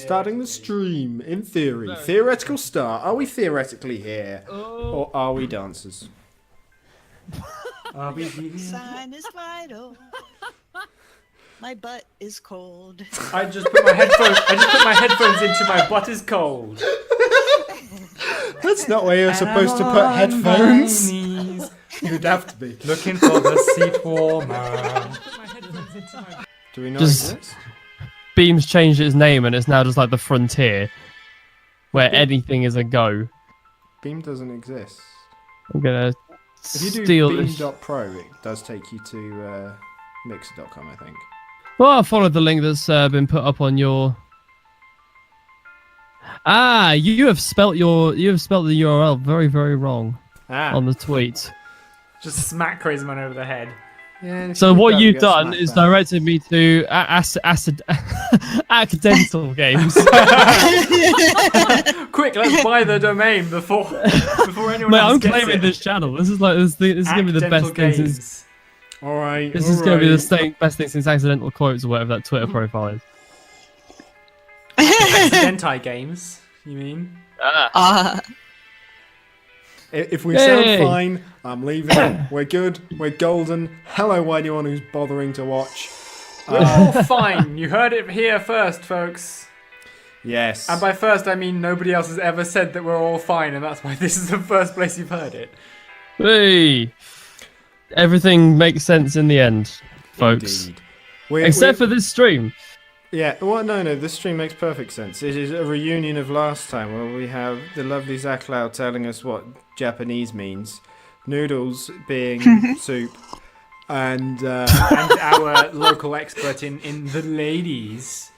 Starting the stream, in theory. Theoretical start. Are we theoretically here? Or are we dancers? Are we Sign is vital. My butt is cold. I just put my headphones into my butt is cold. That's not where you're supposed to put headphones. You'd have to be. Looking for the seat warmer. Do we not Just- exist? Beam's changed its name and it's now just like the Frontier, where anything is a go. Beam doesn't exist. I'm gonna If you do steal this. beam.pro, it does take you to mixer.com, I think. Well, I followed the link that's been put up on your. Ah, you have spelt the URL very, very wrong on the tweet. Just smack Crazy Man over the head. Yeah, and if So you do what that, you've get done smacked is back. directed me to accidental games. Quick, let's buy the domain before anyone Mate, else I'm gets claiming it. this channel. This is gonna be the best thing since. Alright, This is gonna be the best thing since accidental quotes or whatever that Twitter profile is. Accidentai games, you mean? If we Yay. sound fine, I'm leaving. We're good. We're golden. Hello, anyone who's bothering to watch. We're all fine. You heard it here first, folks. Yes. And by first, I mean nobody else has ever said that we're all fine, and that's why this is the first place you've heard it. Hey, everything makes sense in the end, folks. Indeed. Except for this stream. Yeah, well, no, this stream makes perfect sense. It is a reunion of last time where we have the lovely Zaklau telling us what Japanese means, noodles being soup, and our local expert in the ladies.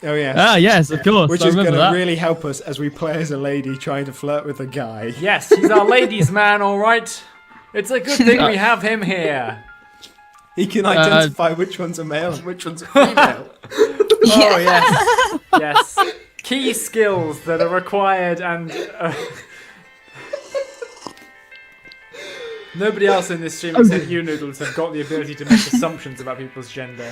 oh yeah, Ah, yes, of course. which I is going remember to that. really help us as we play as a lady trying to flirt with a guy. Yes, he's our ladies' man, all right. It's a good thing we have him here. He can identify which one's a male and which one's a female. Oh yes, yes. Key skills that are required, and nobody else in this stream except you, Noodles, have got the ability to make assumptions about people's gender.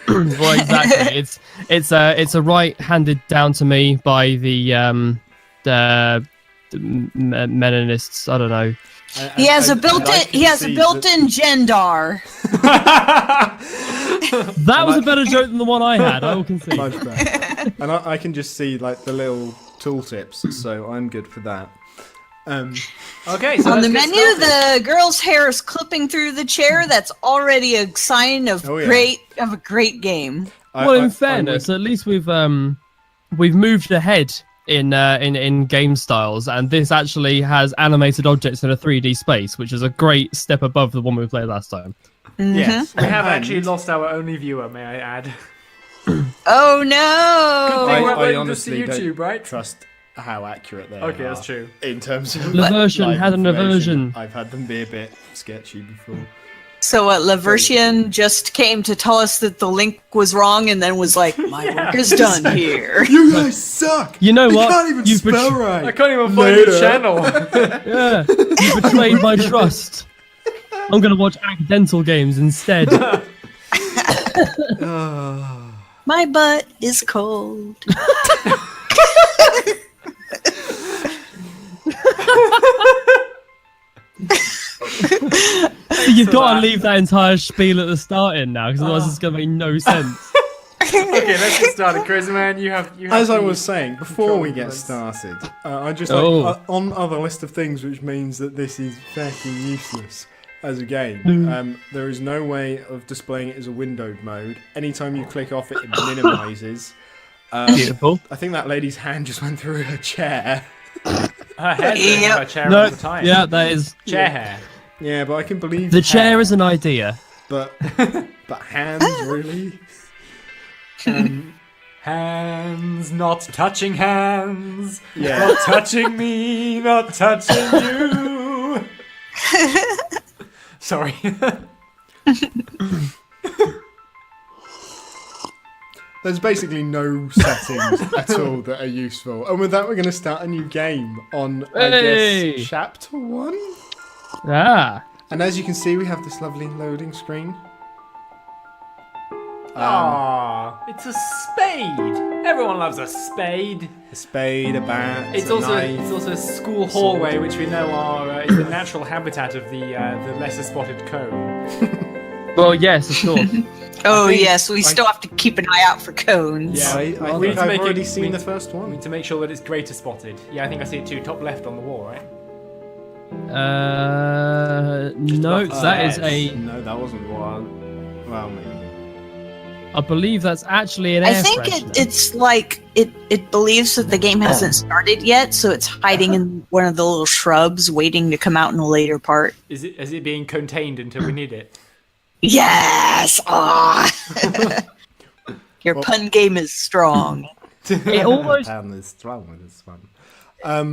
Well, exactly. It's a right handed down to me by the Menonists. I don't know. He has a built-in gendar. That was a better joke than the one I had. I will concede. Much better. And I can just see like the little tooltips, so I'm good for that. Okay, so On let's the get menu, started. the girl's hair is clipping through the chair. That's already a sign of Oh, yeah. a great game. Well, in fairness, at least we've moved ahead in game styles, and this actually has animated objects in a 3D space, which is a great step above the one we played last time. yes, We have and actually lost our only viewer, may I add. Oh no! Good thing we're I uploading this to honestly YouTube, don't right? trust how accurate they are. Okay, that's true. In terms of Laversion live had an information. aversion. I've had them be a bit sketchy before. So what? Laversian just came to tell us that the link was wrong, and then was like, "My work is done here." You guys suck. You know what? Can't even You've spell betray- right. I can't even find the Later. channel. Yeah, you betrayed my trust. I'm gonna watch accidental games instead. My butt is cold. You've got to leave that entire spiel at the start in now, because otherwise it's gonna make no sense. Okay, let's get started, Crazy Man. You have. As I the- was saying, before we get started, I just on other list of things, which means that this is fucking useless as a game. There is no way of displaying it as a windowed mode. Anytime you click off it, it minimizes. Beautiful. I think that lady's hand just went through her chair. Her head in her chair No, all the time. yeah, that is. Chair hair. Yeah, but I can believe The chair hair, is an idea. but hands really. Hands, not touching hands. Yeah. Not touching me, not touching you. Sorry. There's basically no settings at all that are useful. And with that, we're going to start a new game on, I Hey! guess, chapter 1. Ah. And as you can see, we have this lovely loading screen. Aww, it's a spade. Everyone loves a spade. A spade, a bat, It's a also knife. a school hallway, which we know is the natural habitat of the lesser spotted cone. Well, yes, of course. Oh think- yes, we still have to keep an eye out for cones. Yeah. I We think need to I've make it- already seen we- the first We one. need to make sure that it's greater spotted. Yeah, I think I see it too. Top left on the wall, right? No, above that is stairs. No, that wasn't one. Well, maybe. I believe that's actually an air I think freshener. it's like it believes that the game hasn't started yet, so it's hiding in one of the little shrubs, waiting to come out in a later part. Is it being contained until we need it? Yes! Ah! Your pun game is strong. It almost Pound is strong with this one.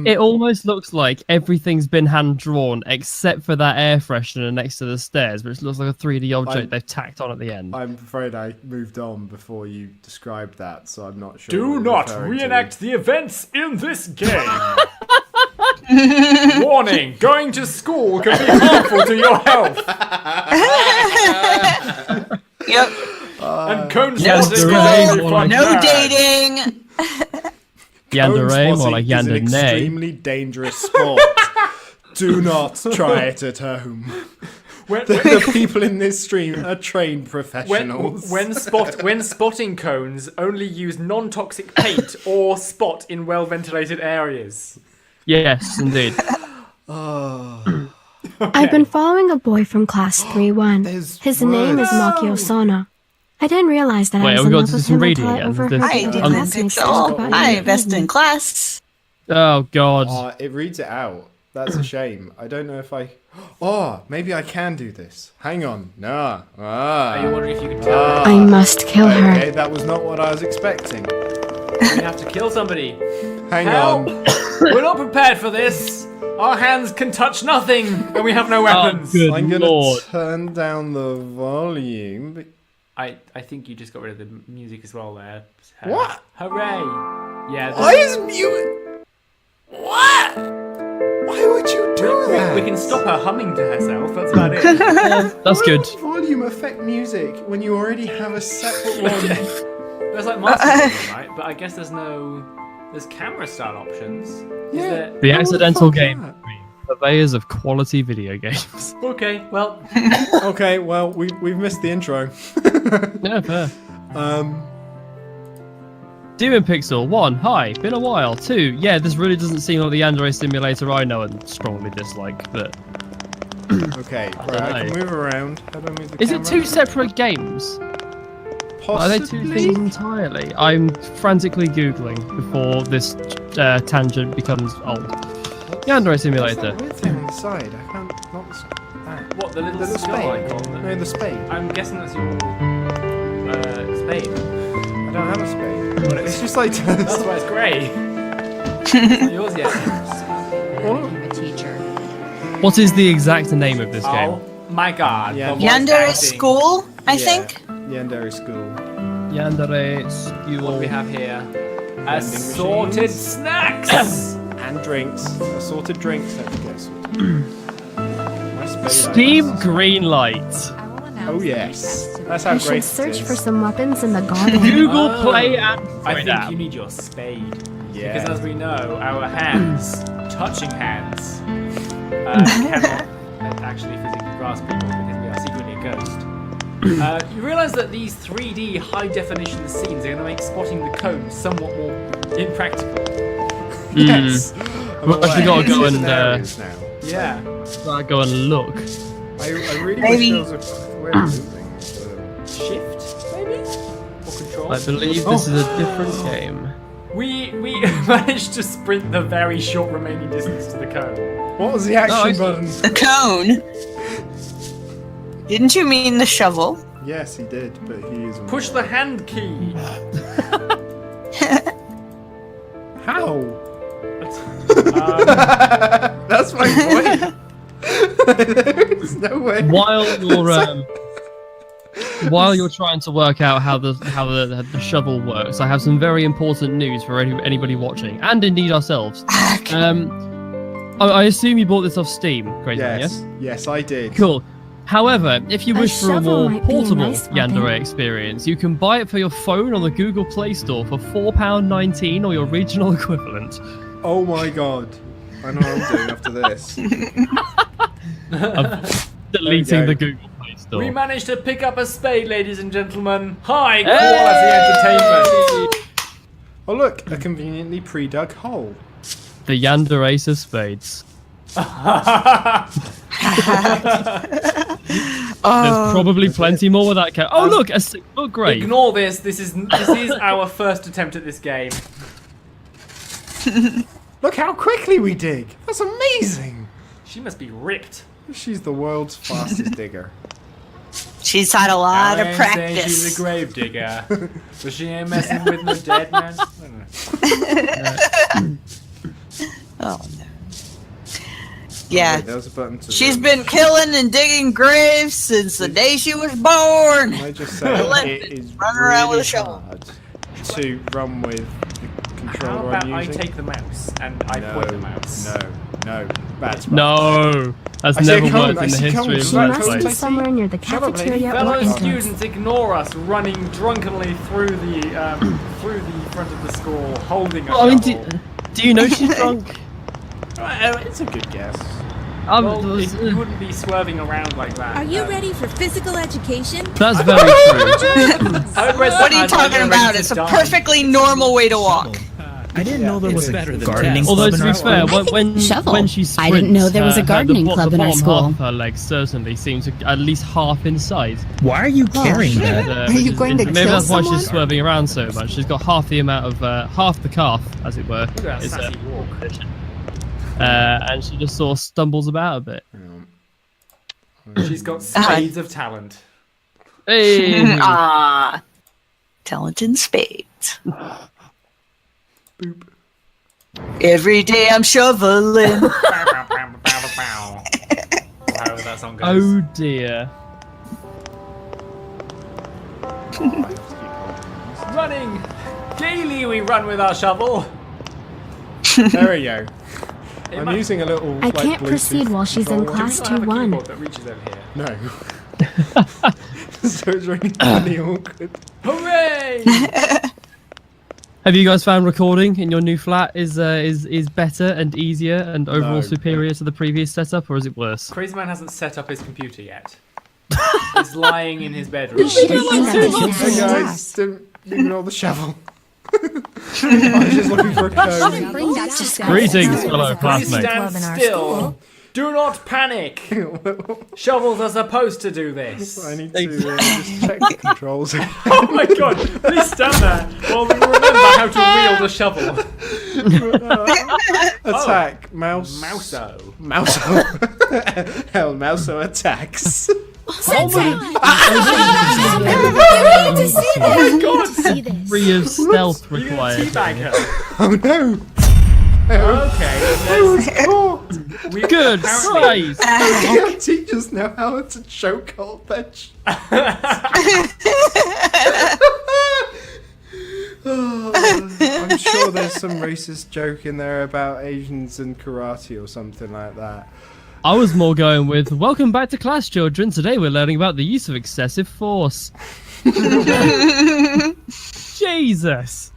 It almost looks like everything's been hand drawn except for that air freshener next to the stairs, which looks like a 3D object they've tacked on at the end. I'm afraid I moved on before you described that, so I'm not sure. Do what you're not referring to. reenact the events in this game. Warning: going to school can be harmful to your health. Yep. And cone Yes, spotting is there a is. very fun No gag. dating! Yandere, more Cone like spotting is an Yandere. extremely dangerous sport. Do not try it at home. When, The people in this stream are trained professionals. when spotting cones, only use non-toxic paint or spot in well-ventilated areas. Yes, indeed. Oh, I've been following a boy from class 3-1. there's His name is words. Maki Osona. I didn't realize that Wait, I was have we in got love to do with some him reading until I again? overheard This- I the did classmates not talk pixel. about I it. invest in class. Oh god. Oh, it reads it out. That's a shame. I don't know if I. Oh, maybe I can do this. Hang on. Nah. Are you Ah. wondering if you can tell? I must kill her. Okay, that was not what I was expecting. We have to kill somebody. Hang Help! on. We're not prepared for this. Our hands can touch nothing, and we have no weapons. good. I'm gonna Lord. turn down the volume. But I think you just got rid of the music as well there. What? Hooray! Yeah. why is mute? What? Why would you do that? we can stop her humming to herself. That's about it. That's Why good. would volume affect music when you already have a separate one? There's like multiple, right? But I guess there's camera style options. Is Yeah. there- The How the accidental fuck game. that? Purveyors of quality video games. Okay, well, Okay, well we've missed the intro. Yeah, fair. Um, Demon Pixel, 1, hi, been a while. 2, yeah, this really doesn't seem like the Yandere simulator I know and strongly dislike, but... okay, don't right, I know. can move around. How do I move the Is it camera? two separate games? Are they two Possibly? things entirely? I'm frantically Googling before this tangent becomes old. Yandere What's Simulator. that weird thing on the side? I can't. Not the side. That. what the little The skull spade. icon? No, the spade. I'm guessing that's your spade. I don't have a spade. It's just like. That's why it's grey. It's not yours yet. a teacher. What is the exact name of this game? Oh my god. Yeah. the voice Yandere acting. School, I Yeah. think. Yandere School. Yandere What do School. we have here? Vending Assorted machines. snacks! And drinks. Assorted drinks. Don't forget assorted. My spade. Steam Greenlight. I will announce Oh the yes. test. That's how I great should it search is. for some weapons in the garden. Google Oh. Play and I Android think app. you need your spade. Yeah. Because as we know, our hands, touching hands, cannot actually physically grasp people because we are secretly a ghost. You realise that these 3D high definition scenes are going to make spotting the cone somewhat more impractical. Yes. We've actually got to go and Areas now. Yeah. go and look. I really Maybe- wish there was a way of moving. Shift, maybe? Or control? I believe this is a different game. We managed to sprint the very short remaining distance to the cone. What was the I action see. button? The cone. Didn't you mean the shovel? Yes, he did, but he is. Push the hand key. How? Um, That's my point. There's no way. While you're trying to work out how the shovel works, I have some very important news for anybody watching, and indeed ourselves. I assume you bought this off Steam, Crazy, Yes, yes, I did. Cool. However, if you A wish for a shovel more might be a portable nice weapon. Yandere experience, you can buy it for your phone on the Google Play Store for £4.19 or your regional equivalent. Oh my god. I know what I'm doing after this. Deleting the Google Play Store. We managed to pick up a spade, ladies and gentlemen. High quality entertainment. Oh look, a conveniently pre-dug hole. The Yandere Ace of Spades. There's probably plenty more where that count. Oh look, a single grave. Ignore this. This is our first attempt at this game. Look how quickly we dig. That's amazing. She must be ripped. She's the world's fastest digger. She's had a lot of Saying practice. she's a grave digger, but she ain't messing with no dead man. Oh no. Yeah. Wait, there was a button to She's run. been killing and digging graves since the day she was born. Can I just say it is Run around with really a shovel. hard to run with the How controller about I'm I using. take the mouse and I point the mouse? No, that's No, that's I see a never cone, worked I in the see a history cone. of You Right, Let's must right, be Play. right. somewhere near the Shut up, lady. cafeteria Fellow or entrance. students, ignore us running drunkenly through the front of the school, holding a I mean, shovel. do you know she's drunk? It's a good guess. Well, you wouldn't be swerving around like that. Are you ready for physical education? That's very true. What are you talking about? It's a perfectly normal way to walk. I didn't know there was a gardening Although club to in be our fair, school. Shovel. when she sprints, I didn't know there was a gardening the club in our bottom school. half of her legs certainly seems at least half in size. Why are you carrying that? Are you going to maybe kill that's why someone? she's swerving around so much. She's got half the amount of half the calf, as it were. Look at that is, sassy walk. and she just sort of stumbles about a bit. She's got spades of talent. Hey. Ah, talent in spades. Boop. Every day I'm shoveling. However that song goes. Oh dear. Running! Gaily we run with our shovel. There we go. It I'm might- using a little. I like, can't Bluetooth proceed while she's in controller. Do we class not have a 2-1. keyboard that reaches over here? No. So it's really funny awkward. Hooray! Have you guys found recording in your new flat is better and easier and overall No. superior to the previous setup, or is it worse? Crazy Man hasn't set up his computer yet. He's lying in his bedroom. Hey guys, don't ignore the shovel. I was just looking for a cone. Bring that to Greetings, fellow Please classmates. stand still. Do not panic. Shovels are supposed to do this. I need to just check the controls. Oh my god! Please stand there while we remember how to wield a shovel. Attack, mouse. Mouso. Mouso. Hell, Mouso attacks. Free of stealth You gonna required. teabag her. Oh no! Okay. I was caught! We Good apparently- size. Yeah, teachers know how to choke hold bench. I'm sure there's some racist joke in there about Asians and karate or something like that. I was more going with, welcome back to class, children. Today we're learning about the use of excessive force. Jesus.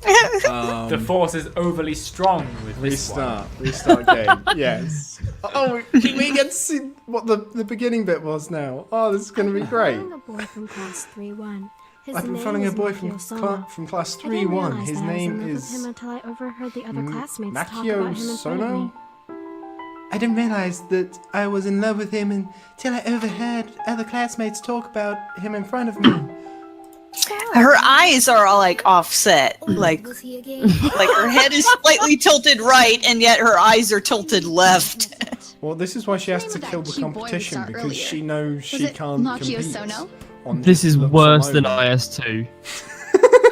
The force is overly strong with this one. Restart game. Yes. Oh, we get to see what the beginning bit was now. Oh, this is going to be great. Following a boy from class 3-1. His I've been name following a is boy Makio from Sona. class I didn't 3-1. realize His that I was in name love with is him until I overheard the other classmates talk Makio about him in front of me. Sono. I didn't realize that I was in love with him until I overheard other classmates talk about him in front of me. Her eyes are all like offset, like her head is slightly tilted right, and yet her eyes are tilted left. Well, this is why she has to Remember kill that the cute boy we competition, saw because earlier? she knows she it can't Makio compete. Sono? On This just is looks worse than alone. IS2.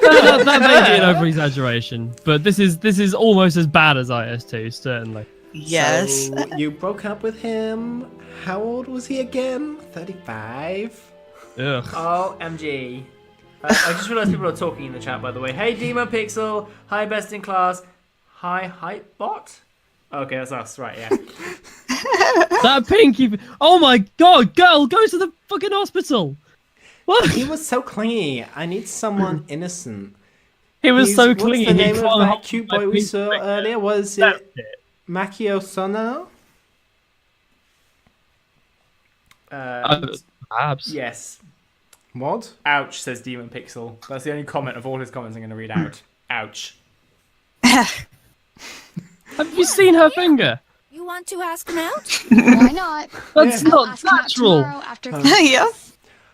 that may be an over-exaggeration, but this is almost as bad as IS2, certainly. Yes. So, you broke up with him. How old was he again? 35? Ugh. Oh, MG. I just realised people are talking in the chat, by the way. Hey, Demon Pixel. Hi, Best in Class. Hi, Hypebot. Okay, that's us, right, yeah. That pinky. Oh my god, girl, go to the fucking hospital. What? He was so clingy. I need someone innocent. He was so clingy. What's the name he of can't that hold cute my boy we pinky saw finger. earlier? Was That's it Makio Sono? Perhaps. Yes. What? Ouch, says Demon Pixel. That's the only comment of all his comments I'm going to read out. Ouch. Have you seen her finger? You want to ask him out? Why not? That's I'll not ask him out natural. tomorrow after Yeah.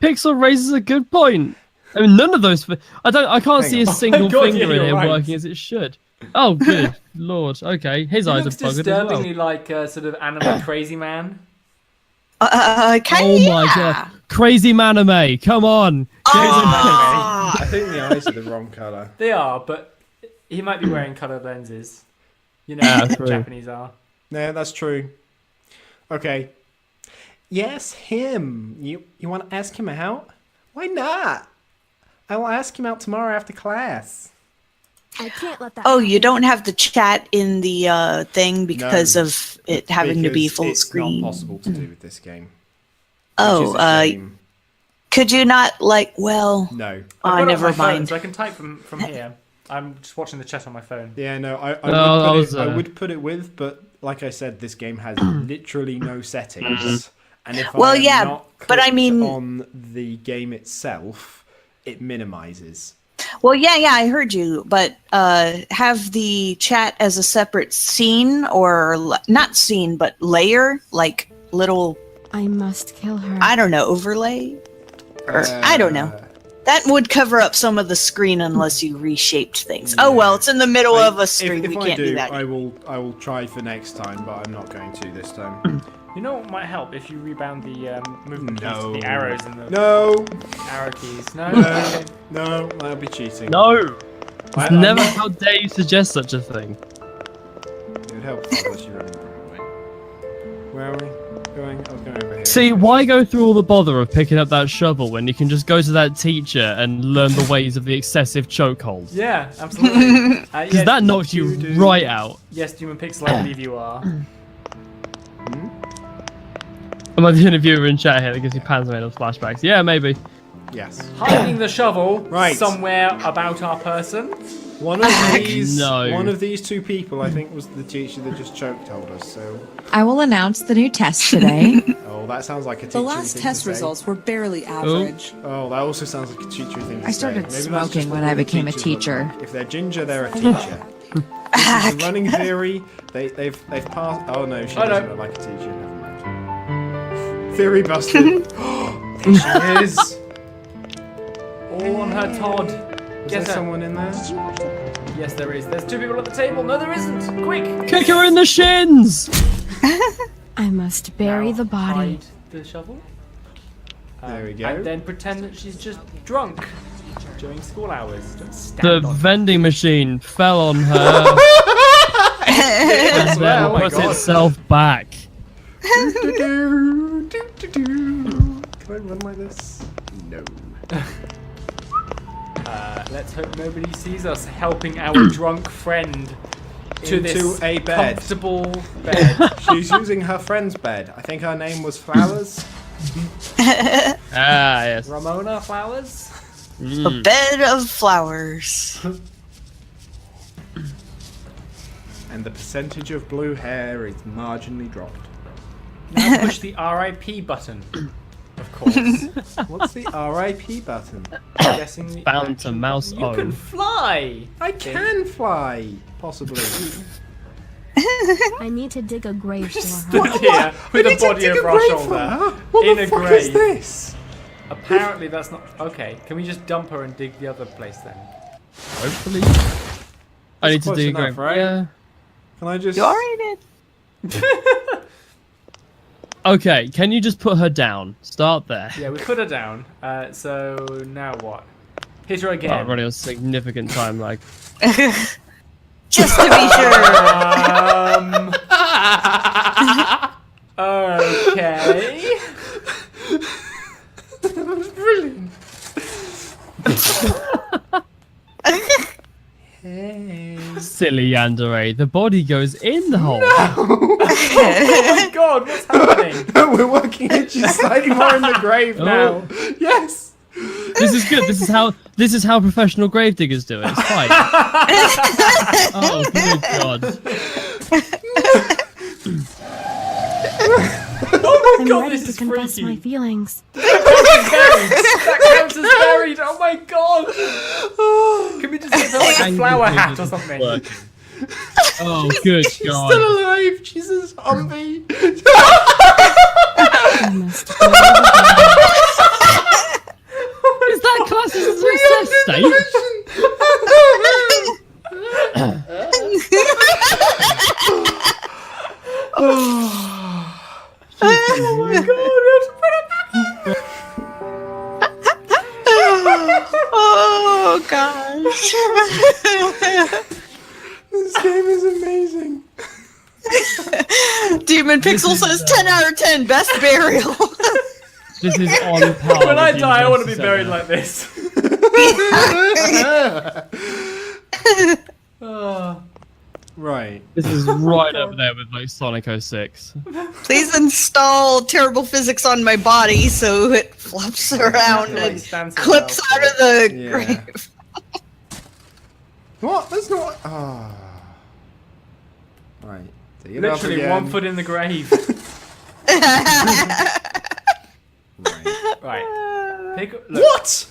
Pixel raises a good point. I mean, none of those. I can't see a on. single God, finger yeah, in you're it right. working as it should. Oh, good lord. Okay, his He eyes are looks buggered as disturbingly well. like a sort of anime crazy man. Kind Oh my god, crazy manime! Come on. I think the eyes are the wrong colour. They are, but he might be wearing coloured lenses. You know Yeah, how true. Japanese are. Yeah, that's true. Okay. Yes, him. You want to ask him out? Why not? I will ask him out tomorrow after class. I can't let that. Oh, you don't have the chat in the thing because No, of it having to be Because full it's screen. not possible to do with this game. Which Oh, is a shame. could you not like? Well, No. I've got it on never my phone, mind. so I can type from here. I'm just watching the chat on my phone. Yeah, no, I No, would put it with, but like I said, this game has literally no settings. And if Well, I am yeah, not but I clicked mean- on the game itself, it minimizes. Well, yeah, I heard you, but have the chat as a separate scene or not scene, but layer, like little, I must kill her. I don't know, overlay, or I don't know. That would cover up some of the screen unless you reshaped things. Oh well, it's in the middle of a stream. If We I can't do, do that. I will try for next time, but I'm not going to this time. You know what might help if you rebound the movement keys No. to the arrows and the No, arrow keys. No. no, Okay. no, that'll be cheating. No. I'm Never. not- How dare you suggest such a thing? It would help unless you're running the wrong way. Where are we going? I was going over here. See, why go through all the bother of picking up that shovel when you can just go to that teacher and learn the ways of the excessive chokehold? Yeah, absolutely. Because that knocked you right out. Yes, Demon Pixel, I believe you are. Am I the only viewer in chat here that gives you Panzerman flashbacks? Yeah, maybe. Yes. Hiding the shovel Right. somewhere about our person. One of these, No. one of these two people, I think, was the teacher that just chokehold us. So, I will announce the new test today. oh, that sounds like a teacher. The last test results were barely average. Oh, that also sounds like a teacher thing to I say. started Maybe that's smoking just when what I all the became a teachers look teacher. like. If they're ginger, they're a teacher. This is the running theory. They've passed. Oh no, she doesn't look like a teacher. Never mind. Theory busted. There she is. All on her Todd. Is Get there her. someone in there? Yes, there is. There's two people at the table. No, there isn't. Quick. Kick her in the shins! I must bury Now the body. hide the shovel. There we go. And then pretend that she's just drunk during school hours. Don't The stand on vending machine fell on her and then Oh my put God. itself back. Do-do-do, do-do-do. Can I run like this? No. Let's hope nobody sees us helping our drunk friend to Into this a bed. comfortable bed. She's using her friend's bed. I think her name was Flowers. Ah, yes. Ramona Flowers. A bed of flowers. And the percentage of blue hair is marginally dropped. Now push the RIP button. Of course. What's the RIP button? I'm guessing the Bound to mouse You can O. fly. I can fly, possibly. I need to dig a grave for her. Stood here with a body over our shoulder What in the a fuck grave. is this? Apparently that's not okay. Can we just dump her and dig the other place then? Hopefully. I need to close do a enough, grave. right? Yeah. Can I just? You already did. Okay, can you just put her down? Start there. Yeah, we put her down. So now what? Hit her Oh, again. running a significant time lag. Just to be sure. Okay. That was brilliant. Hey. Silly Yandere. The body goes in the hole. Oh my god, what's happening? We're working it. She's slightly more in the grave now. Yes. This is good. This is how professional gravediggers do it. It's fine. Oh, good god. Oh my I'm god, ready this to is confess freaky. my feelings. That counts as buried. Oh my god. Can we just give her like a flower hat or something? Oh, good She's god. still alive. She's a zombie. I must bury the Is that classed as a success state? Oh my god, we have to put it back. Oh gosh. This game is amazing. Demon Pixel says 10 out of 10, best burial. This is on par. When I with die, I want to be Universal buried like this. Oh. Right. This is right up there with like Sonic 06. Please install terrible physics on my body so it flops around Like, and stands clips well. out of the Yeah. grave. What? That's not. Ah. Right. Dig it up Literally again. 1 foot in the grave. Right. Right. Look, What?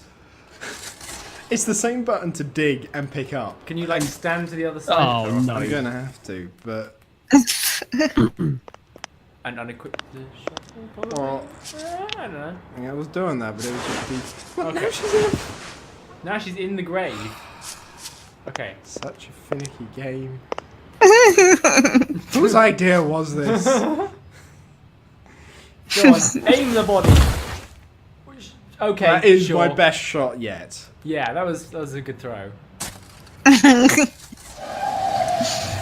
It's the same button to dig and pick up. Can you like stand to the other side? Oh, of her or no. I'm gonna have to, but. something? And unequip the shuttle, probably? Well, I don't know. I was doing that, but it was just. Well, Okay. now she's in. Now she's in the grave. Okay. Such a finicky game. Whose idea was this? Go on, aim the body. Okay, That is sure. my best shot yet. Yeah, that was a good throw.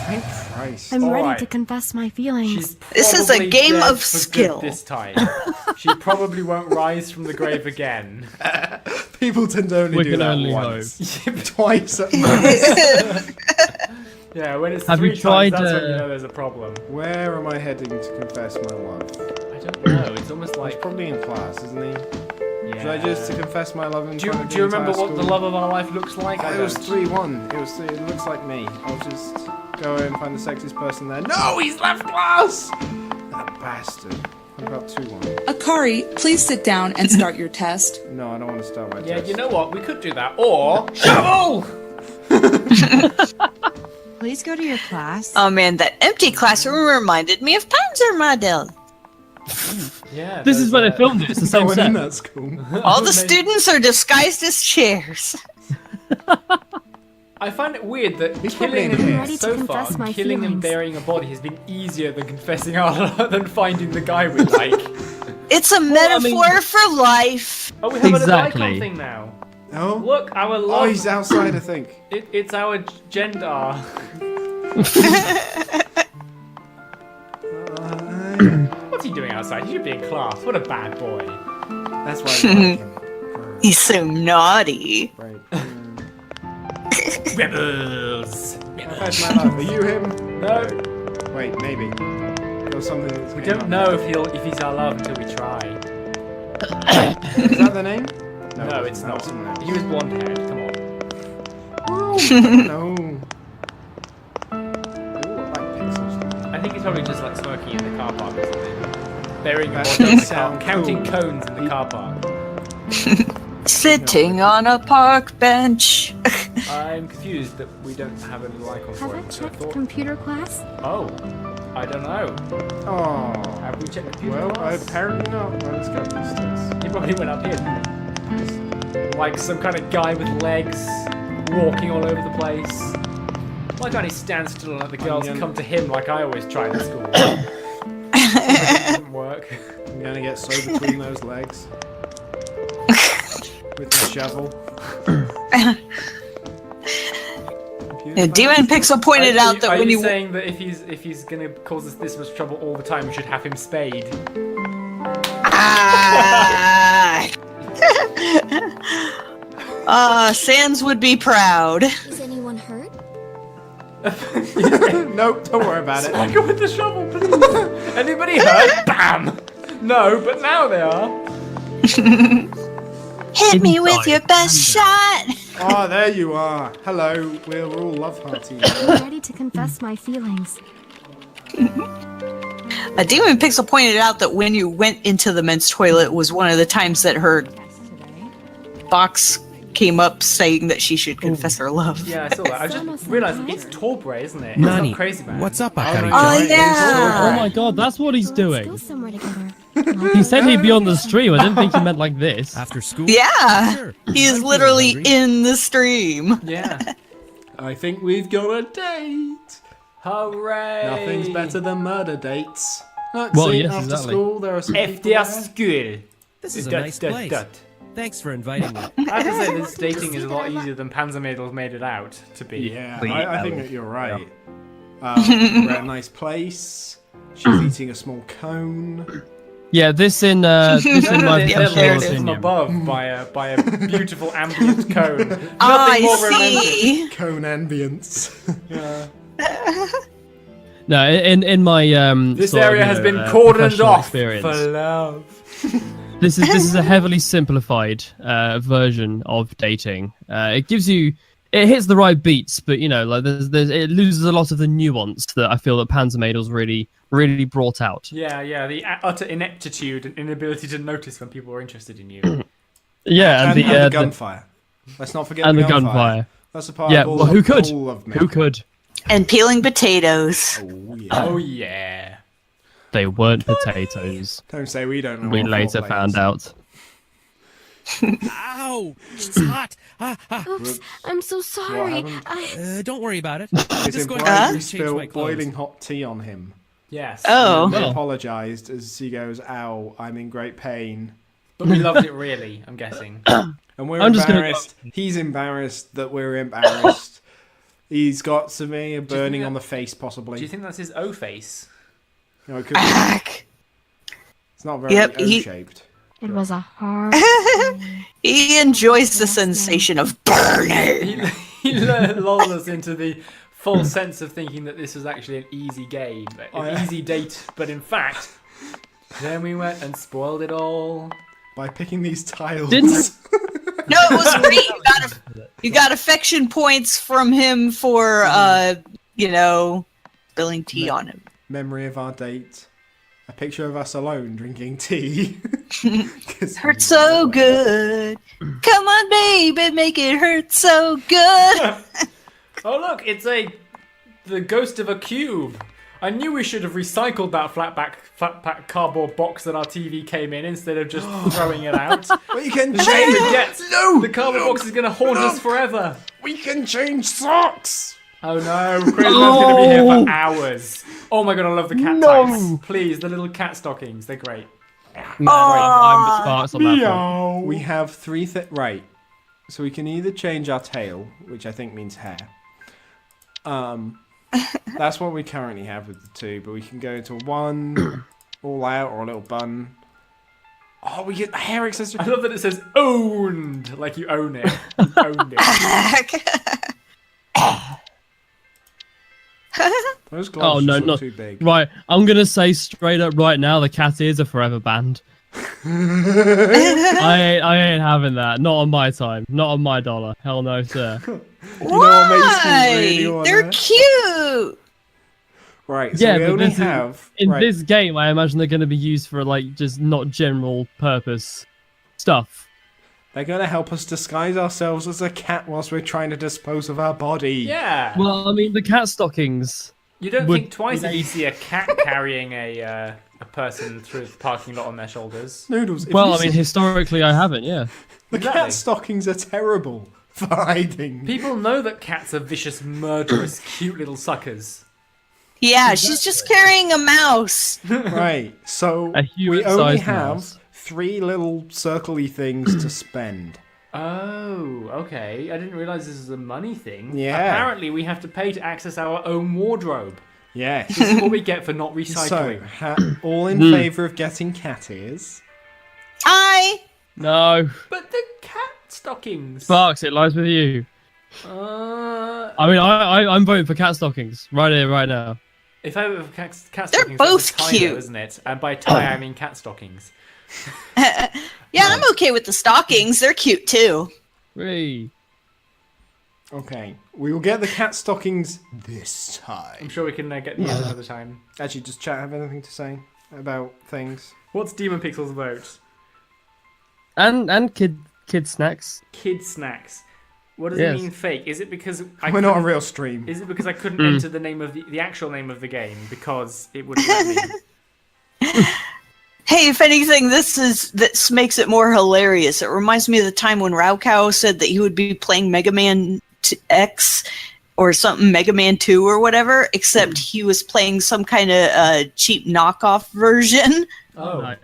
Thank Christ. I'm ready Alright. to confess my feelings. She's This is a probably game dead of for good skill. this time. She probably won't rise from the grave again. People tend to only We do can that only once. Twice at most. Yeah, when it's Have you 3 tried, times, that's when you uh, know there's a problem. Where am I heading to confess my love? I don't know. It's almost He's like probably in class, isn't he? yeah. Should I just to confess my love in Do you, front of do you the remember entire what the school? love of our life looks like? I It was don't. 3-1. It looks like me. I'll just go and find the sexiest person there. No, he's left class! That bastard. What about 2-1? Akari, please sit down and start your test. No, I don't want to start my Yeah, test. you know what? We could do that. Or shovel! Please go to your class. Oh man, that empty classroom reminded me of Panzer Model. Yeah. This is where they filmed it. It's the same No one in set. that school. All the students are disguised as chairs. I find it weird that He's probably killing in him here. Ready to so far, confess my killing and feelings. burying a body has been easier than confessing our love than finding the guy we like. It's a I mean- metaphor for life. Oh, we have Exactly. an icon thing now. Oh? Look, our love. Oh, he's outside, I think. It's our gender. What's he doing outside? He should be in class. What a bad boy. That's why we like him. He's so naughty. Right. Rebels. Confess my love. Are you him? No, Wait, maybe. There was something that's we came don't up. know if he's our love until we try. Is that the name? No, it's that not. was someone else. He was blonde haired. Come on. No. Ooh, I like pixels. I think he's probably just like smoking in the car park or something. Burying a That body in does the car, sound counting cool. cones in the car park. Sitting on a park bench. I'm confused that we don't have a little icon Have for I him. So I checked thought, computer class? oh, I don't know. Oh. Have we checked computer Well, class? apparently not. Well, let's go upstairs. He probably went up here. Like some kind of guy with legs, walking all over the place. Why can't he stand still and let the girls gonna- come to him like I always try in school? It doesn't work. I'm gonna get so between those legs. With the shovel. Yeah, Demon Pixel pointed out that are when you you saying that if he's gonna cause us this much trouble all the time, we should have him spayed? Sans would be proud. Is anyone hurt? Nope, don't worry about it. Smack her with the shovel, please. Anybody hurt? Bam. No, but now they are. Hit me with your best shot. Oh, there you are. Hello, we're all love hearty. I'm ready to confess my feelings. Demon Pixel pointed out that when you went into the men's toilet was one of the times that her box came up saying that she should confess her love. Yeah, I saw that. I just realised it's Torbre, isn't it? It's Nani, not Crazy Man. what's up, Akari? Oh yeah. Oh my god, that's what he's Let's go doing. somewhere together. He said he'd be on the stream. I didn't think he meant like this. After school? Yeah. Sure. He is I'm literally feeling hungry. in the stream. Yeah. I think we've got a date. Hooray. Nothing's better than murder dates. Look, Well, see, yes, after exactly. school, there are some people Efter there. school. This is a nice place. Dot. Thanks for inviting me. I have to say, this dating is a lot easier than Panzermädels made it out to be. Yeah, I think that you're right. We're at a nice place. She's eating a small cone. Yeah, this in my They're there personal it leveled is. from opinion. above by a beautiful ambient cone. Nothing I more romantic. see. Cone ambience. Yeah. No, in my This sort of, area you has know, been cordoned professional off experience. for love. This is a heavily simplified version of dating. It hits the right beats, but you know, like it loses a lot of the nuance that I feel that Panzermädels really brought out. Yeah, the utter ineptitude and inability to notice when people are interested in you. Yeah, and the the gunfire. Let's not forget and the the gunfire. That's a part Yeah, of all well, who of, could? all of me. Who could? And peeling potatoes. Oh, yeah. Oh yeah. They weren't potatoes. Don't say we don't know. We what later foreplay found is. out. Ow! It's hot. Oops, I'm so sorry. happened? Don't worry about it. It's Just going implied to we change my spilled clothes. boiling hot tea on him. Yes. Oh. He Well. apologised as he goes, "Ow, I'm in great pain." But we loved it really, I'm guessing. And we're I'm just gonna embarrassed. He's embarrassed that we're embarrassed. He's got severe burning that- on the face, possibly. Do you think that's his O face? No, it could be. Back. It's not very Yep, he- O-shaped. It was a hard. He enjoys the sensation of burning. He lulled us into the full sense of thinking that this was actually an easy game, an easy date, but in fact, then we went and spoiled it all. By picking these tiles. Didn't- No, it was great. You got affection points from him for, spilling tea on him. Memory of our date. A picture of us alone drinking tea. Hurt so good. Come on, baby, make it hurt so good. Oh look, it's the ghost of a cube. I knew we should have recycled that flat pack cardboard box that our TV came in instead of just throwing it out. We can The shame change. it gets. No, The cardboard box is going to haunt us forever. We can change socks. Oh no, Crazy Man's going to be here for hours. Oh my god, I love the cat types. Please, the little cat stockings, they're great. I'm sparks on that front. We have three right. So we can either change our tail, which I think means hair. That's what we currently have with the two, but we can go into one all out or a little bun. Oh, we get hair accessory. I love that it says owned, like you own it. You owned it. Those gloves no, just look not too big. right. I'm gonna say straight up right now, the cat ears are forever banned. I ain't having that. Not on my time. Not on my dollar. Hell no, sir. You know what makes me Why? really wanna- They're cute. Right, so Yeah, we but only this is- have... In right, this game, I imagine they're gonna be used for like just not general purpose stuff. they're going to help us disguise ourselves as a cat whilst we're trying to dispose of our body. Yeah. Well, I mean, the cat stockings. You don't would- think twice if you see a cat carrying a person through the parking lot on their shoulders. Noodles, if Well, you I mean, see- historically, I haven't. Yeah. the Exactly. cat stockings are terrible for hiding. People know that cats are vicious, murderous, cute little suckers. Yeah, she's just carrying a mouse. Right, so A we only human-sized have mouse. 3 little circle-y things to spend. Oh, okay. I didn't realise this was a money thing. Yeah. Apparently, we have to pay to access our own wardrobe. Yes. This is what we get for not So, recycling. all in favour of getting cat ears? Hi. No, But the cat stockings. Sparks, it lies with you. I mean, I'm voting for cat stockings right here, right now. If I were cat stockings, They're both that's a tie, cute. though, isn't it? And by tie, I mean cat stockings. Yeah, I'm okay with the stockings. They're cute too. Hey. Okay, we will get the cat stockings this time. I'm sure we can get these another time. Actually, does chat have anything to say about things? What's Demon Pixel's vote? And kid snacks. Kid snacks. What does Yes. it mean fake? Is it because We're not a real stream. Is it because I couldn't enter the name of the actual name of the game because it wouldn't let me? Hey, if anything, this makes it more hilarious. It reminds me of the time when Raukau said that he would be playing Mega Man X or something, Mega Man 2 or whatever, except he was playing some kind of cheap knockoff version. Oh, Nice.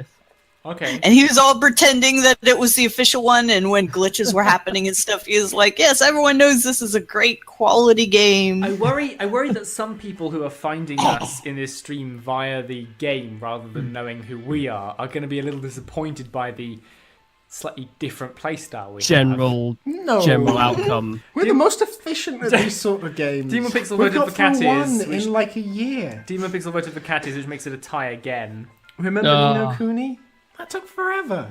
okay. And he was all pretending that it was the official one, and when glitches were happening and stuff, he was like, yes, everyone knows this is a great quality game. I worry that some people who are finding us in this stream via the game rather than knowing who we are going to be a little disappointed by the slightly different playstyle we have. General outcome. We're the most efficient at these sort of games. Demon Pixel We've voted got for Cat through one which- in like a year. Demon Pixel voted for Catties, which makes it a tie again. Remember Nino Kuni? That took forever.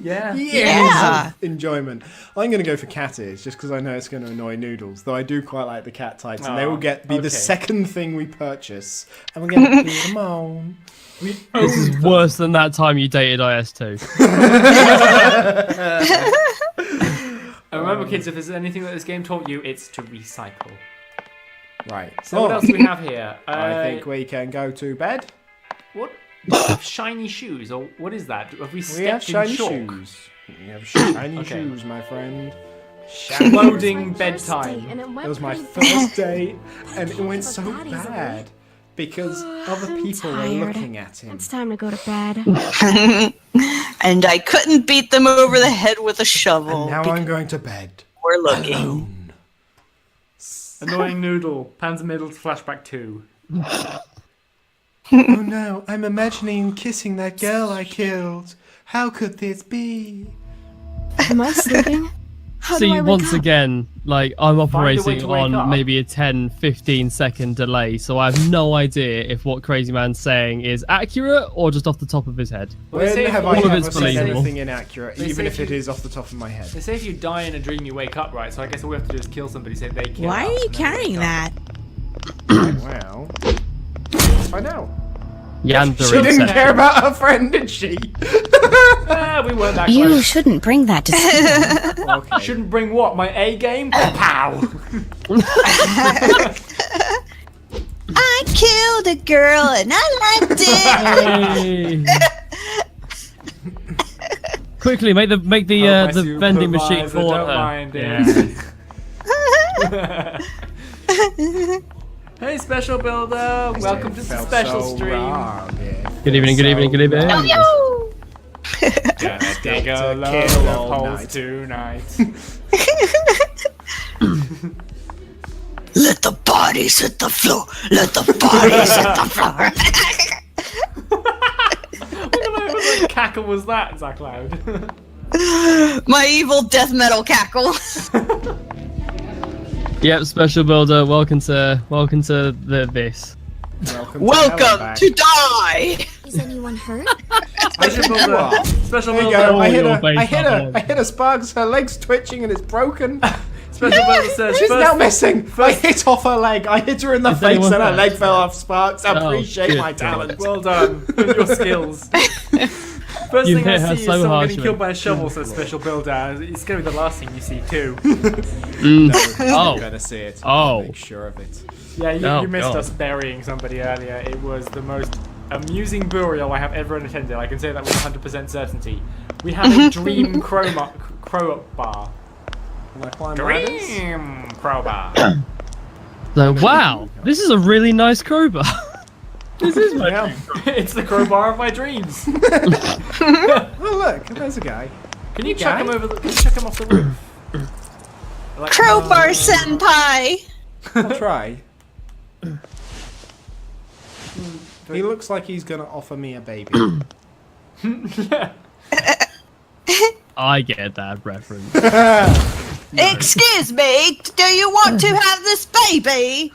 Yeah. Yeah. Enjoyment. I'm going to go for Catties just because I know it's going to annoy Noodles, though I do quite like the cat types, and they will be okay. the second thing we purchase, and we're going to put them on. This is worse than that time you dated IS2. And remember, kids, if there's anything that this game taught you, it's to recycle. Right. So what else do we have here? I think we can go to bed. What? Shiny shoes, or what is that? Have we We stepped have in shiny chalk? shoes. We have shiny Okay. shoes, my friend. Loading My first date, bedtime. and it went It was my pretty first date, and it went But so God, he's a bad because other I'm people were tired. looking at him. It's time to go to bed. And I couldn't beat them over the head with a shovel. And now I'm going to bed. We're looking. Alone. Annoying Noodle. Panzer Middle Flashback 2. Oh no, I'm imagining kissing that girl I killed. How could this be? Am I sleeping? How do See, I wake once up? again, like, I'm way operating to wake on up. maybe a 10-15 second delay, so I have no idea if what Crazy Man's saying is accurate or just off the top of his head. Well, they When say if have you- I all of ever it's said believable. anything inaccurate, They even say if if it you- is off the top of my head? They say if you die in a dream, you wake up, right? So I guess all we have to do is kill somebody, say they kill Why us, are you and then carrying wake up. that? Well, let's find out. She Yandere didn't said- care about her friend, did she? Ah, we weren't that You close. shouldn't bring that to school. Okay. Shouldn't bring what? My A game? Pow! I killed a girl and I liked it. Hey. Quickly, make the Oh, my vending machine supervisor, for don't her. mind it. Hey, Special Builder! Welcome to the Felt special so stream. wrong, yeah. Good evening, good evening, good evening. Gonna dig a to load kill of all holes night. tonight. Let the bodies hit the floor. Let the bodies hit the floor. What kind of cackle was that, Zach Loud? My evil death metal cackle. Yep, Special Builder, welcome to this. Welcome to die. Is anyone hurt? Special Builder. Special There you Builder. go. I hit your her. face I hit up her. on. I hit her. Sparks. Her leg's twitching and it's broken. Special Builder says She's now first. missing. I hit off her leg. I hit her in the Is face anyone and her hurt? leg fell off. Sparks. I Oh, appreciate good my God. talent. Well done. Your skills. First You thing I hit her see is so someone harshly. getting killed by a shovel, says Special Builder. It's going to be the last thing you see, too. Oh. I'm gonna see it. Oh. Make sure of it. Yeah, Oh, you missed God. us burying somebody earlier. It was the most amusing burial I have ever attended. I can say that with 100% certainty. We had a dream crowbar. Can I climb ladders? Dream crowbar. So, wow, this is a really nice crowbar. This is my Yeah. It's the crowbar of my dreams. Oh look, there's a guy. Can you chuck him over? Can you chuck him off the roof? Like, Crowbar senpai. I'll try. He looks like he's gonna offer me a baby. I get that reference. Excuse me, do you want to have this baby?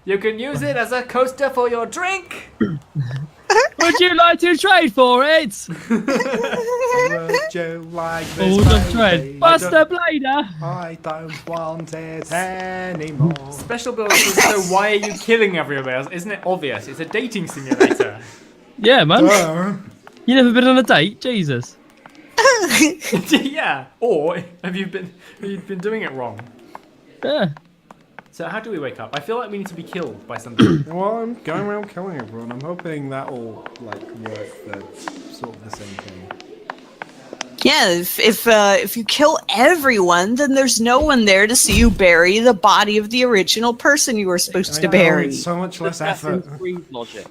You can use it as a coaster for your drink. Would you like to trade for it? Would you like this? All of trade. baby? Buster Blader. I don't want it anymore. Special build says, so why are you killing everybody else? Isn't it obvious? It's a dating simulator. Yeah, man. Duh. You never been on a date? Jesus. Yeah. Or have you been doing it wrong? Yeah. So how do we wake up? I feel like we need to be killed by something. Well, I'm going around killing everyone. I'm hoping that will like work for sort of the same thing. Yeah, if you kill everyone, then there's no one there to see you bury the body of the original person you were supposed to bury. It's so much less effort. Logic.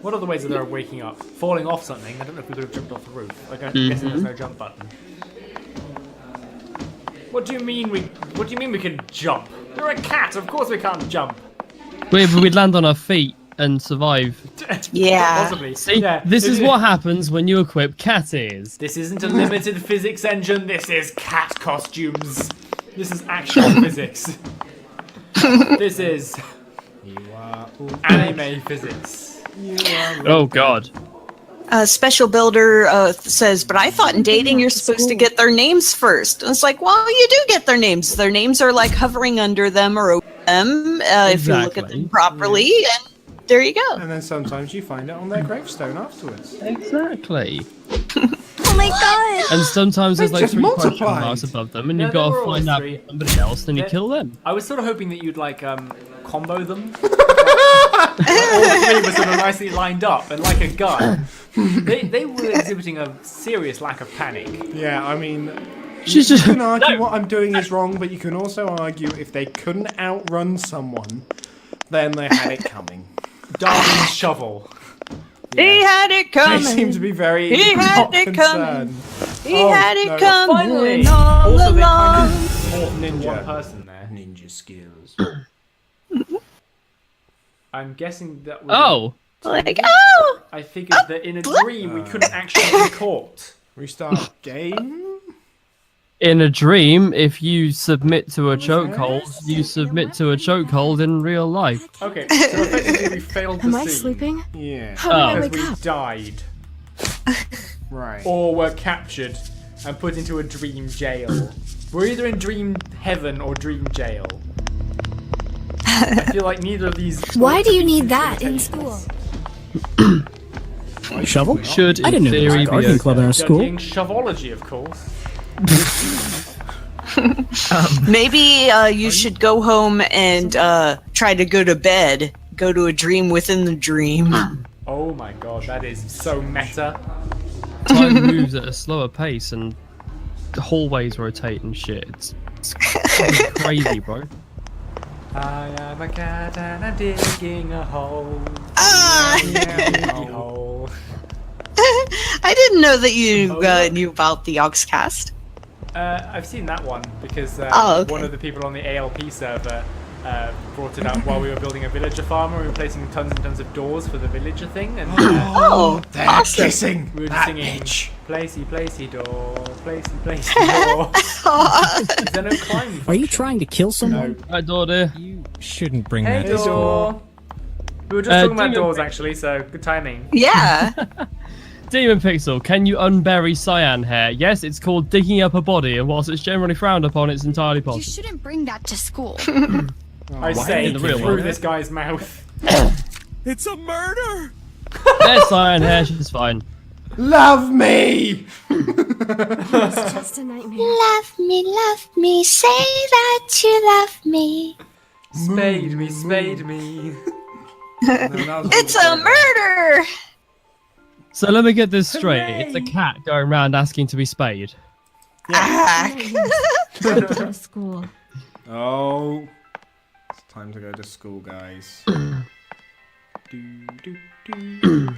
What are the ways that they're waking up? Falling off something? I don't know if we could have jumped off the roof. Like, I'm guessing there's no jump button. What do you mean we can jump? You're a cat. Of course we can't jump. We'd land on our feet and survive. Yeah. Possibly. See, Yeah. this is what happens when you equip cat ears. This isn't a limited physics engine. This is cat costumes. This is actual physics. This is anime physics. Oh God. Special Builder says, but I thought in dating you're supposed to get their names first. And it's like, well, you do get their names. Their names are like hovering under them or over them if you look at them properly. And there you go. And then sometimes you find it on their gravestone afterwards. Exactly. Oh my god! And sometimes there's like just 3 question multiplied. marks above them, and Yeah, you've there got were to always find out 3. somebody else, then you There- kill them. I was sort of hoping that you'd like combo them. All the 3 were sort of nicely lined up, and like a gun. They were exhibiting a serious lack of panic. Yeah, I mean, She's you just can argue what I'm doing is wrong, but you can also argue if they couldn't outrun someone, then they had it coming. Darwin's shovel. He had it They coming. seem to be very He had not it concerned. He Oh, had it no. coming Finally! all Also, they along. kind of morphed into Ninja. one person there. Ninja skills. I'm guessing that was... Oh, Like, oh! I figured that in a dream we couldn't actually be caught. Restart game? in a dream, if you submit to a chokehold, you submit to a chokehold in real life. Okay, so effectively we failed the Am I scene sleeping? Yeah. How did I because wake we up? died. Right. Or were captured and put into a dream jail. We're either in dream heaven or dream jail. I feel like neither of these. Why do you need considered that in cases. school? Shovel? Should, I in didn't know there was theory, a be gardening okay. club in our school. Studying shovology, of course. Maybe you should go home and try to go to bed. Go to a dream within the dream. Oh my god, that is so meta. Time moves at a slower pace and the hallways rotate and shit. It's crazy, bro. I am a cat and I'm digging a hole. Ah! Digging a hole. I didn't know that you knew about the Oxcast. I've seen that one because Oh, okay. one of the people on the ALP server brought it up while we were building a villager farm and we were placing tons and tons of doors for the villager thing. And Oh, They're kissing we were just that singing, bitch. placey, placey door, placey, placey door. Is there no climbing Are you function? trying to kill someone? Hi, daughter. You shouldn't bring Hey, that up. door. We were just talking about Demon doors Pixel. actually, so good timing. yeah. Demon Pixel, can you unbury cyan hair? Yes, it's called digging up a body, and whilst it's generally frowned upon, it's entirely You possible. shouldn't bring that to school. I say in the real through world? this guy's mouth. It's a murder! There's cyan hair, she's fine. Love me! It's just a nightmare. Love me, say that you love me. Spade me, spade me. It's a murder! So let me get this straight. It's a cat going around asking to be spayed. Ah. Go to school. Oh. It's time to go to school, guys. do, do, do.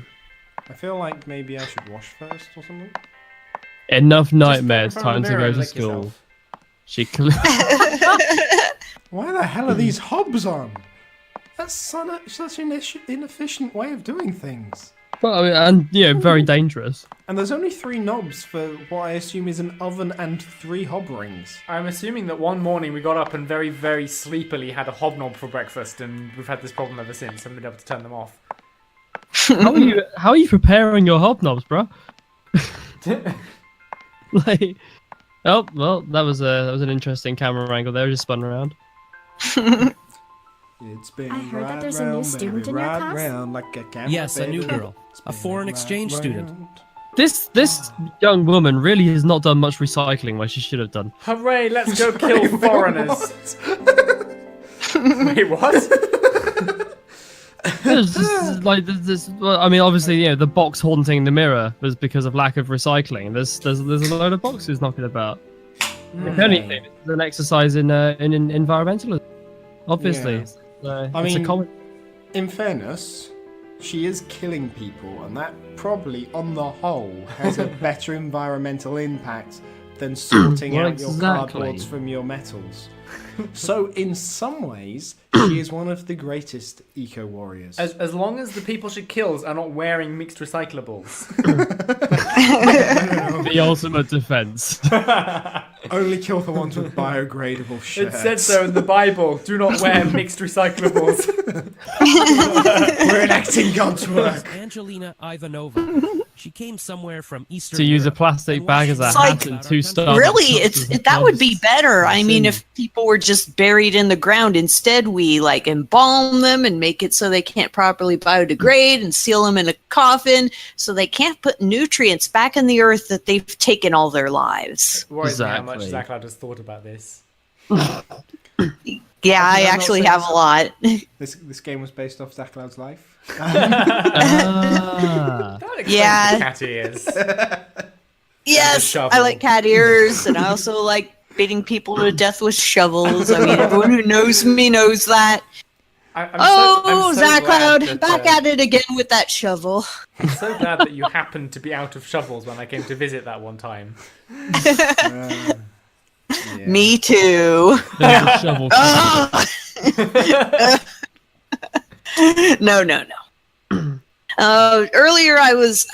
I feel like maybe I should wash first or something. Enough Just nightmares, stand in time front to of the mirror go and to lick school. yourself. She Why the hell are these hobs on? That's such an inefficient way of doing things. Well, I mean, and very dangerous. And there's only 3 knobs for what I assume is an oven and 3 hob rings. I'm assuming that one morning we got up and very, very sleepily had a hobnob for breakfast, and we've had this problem ever since. Haven't been able to turn them off. How are you preparing your hobnobs, bro? Like, oh well, that was an interesting camera angle there. Just spun around. It's been I heard that right there's a new round, student baby, in your right class? round like a camera, Yes, a new baby. girl. It's A been foreign right exchange student. round. This young woman really has not done much recycling where she should have done. Hooray, let's go kill foreigners. Wait, what? Well, I mean, obviously, the box haunting the mirror was because of lack of recycling. There's a load of boxes knocking about. If anything, it's an exercise in environmentalism. Obviously, Yeah. So, I it's mean, a common. in fairness, she is killing people, and that probably, on the whole, has a better environmental impact than sorting Well, out your exactly. cardboards from your metals. So, in some ways, she is one of the greatest eco-warriors. As long as the people she kills are not wearing mixed recyclables. The ultimate defense. Only kill the ones with biodegradable It shirts. said so in the Bible. Do not wear mixed recyclables. We're enacting God's work. Angelina Ivanova. She came somewhere from Eastern To use a Europe plastic and bag as a watched It's hat like- and 2 stars. Really, that would be better. I mean, if people were just buried in the ground, instead we like embalm them and make it so they can't properly biodegrade and seal them in a coffin so they can't put nutrients back in the earth that they've taken all their lives. Worries me how much Exactly. Zach Loud has thought about this. Yeah, I I'm not actually saying have a so. lot. This game was based off Zach Loud's life. Ah. That explains Yeah. the cat ears. Yes, shovel. I like cat ears, and I also like beating people to death with shovels. I mean, everyone who knows me knows that. I'm so Zach glad Cloud, that, back at it again with that shovel. I'm so glad that you happened to be out of shovels when I came to visit that one time. Yeah. Me too. There's a shovel. No. Earlier I was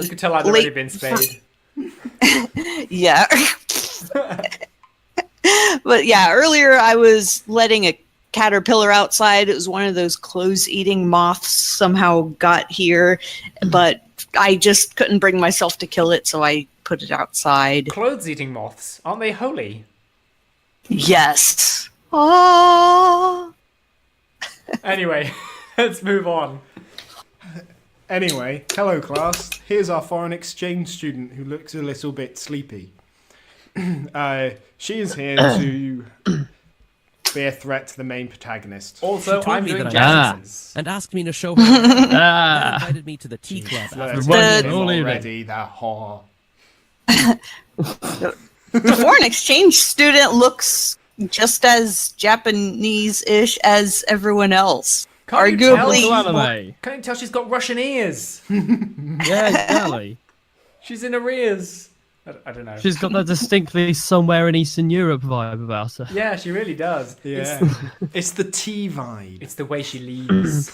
You could tell I'd already late- been spayed. yeah. But yeah, earlier I was letting a caterpillar outside. It was one of those clothes-eating moths somehow got here, but I just couldn't bring myself to kill it, so I put it outside. Clothes-eating moths, aren't they holy? Yes. Oh. Anyway, let's move on. Anyway, hello class. Here's our foreign exchange student who looks a little bit sleepy. She is here to be a threat to the main protagonist. Also, She told I'm me doing that jazz. and asked me to show her. She Ah. invited me to the tea club. Let's Right, get him all evening. already, the whore. The foreign exchange student looks just as Japanese-ish as everyone else. Can't you tell Arguably- she's Anime. got- Can't you tell she's got Russian ears? Yeah, exactly. She's in arrears. I don't know. She's got that distinctly somewhere in Eastern Europe vibe about her. Yeah, she really does. Yeah. It's the tea vibe. It's the way she leads.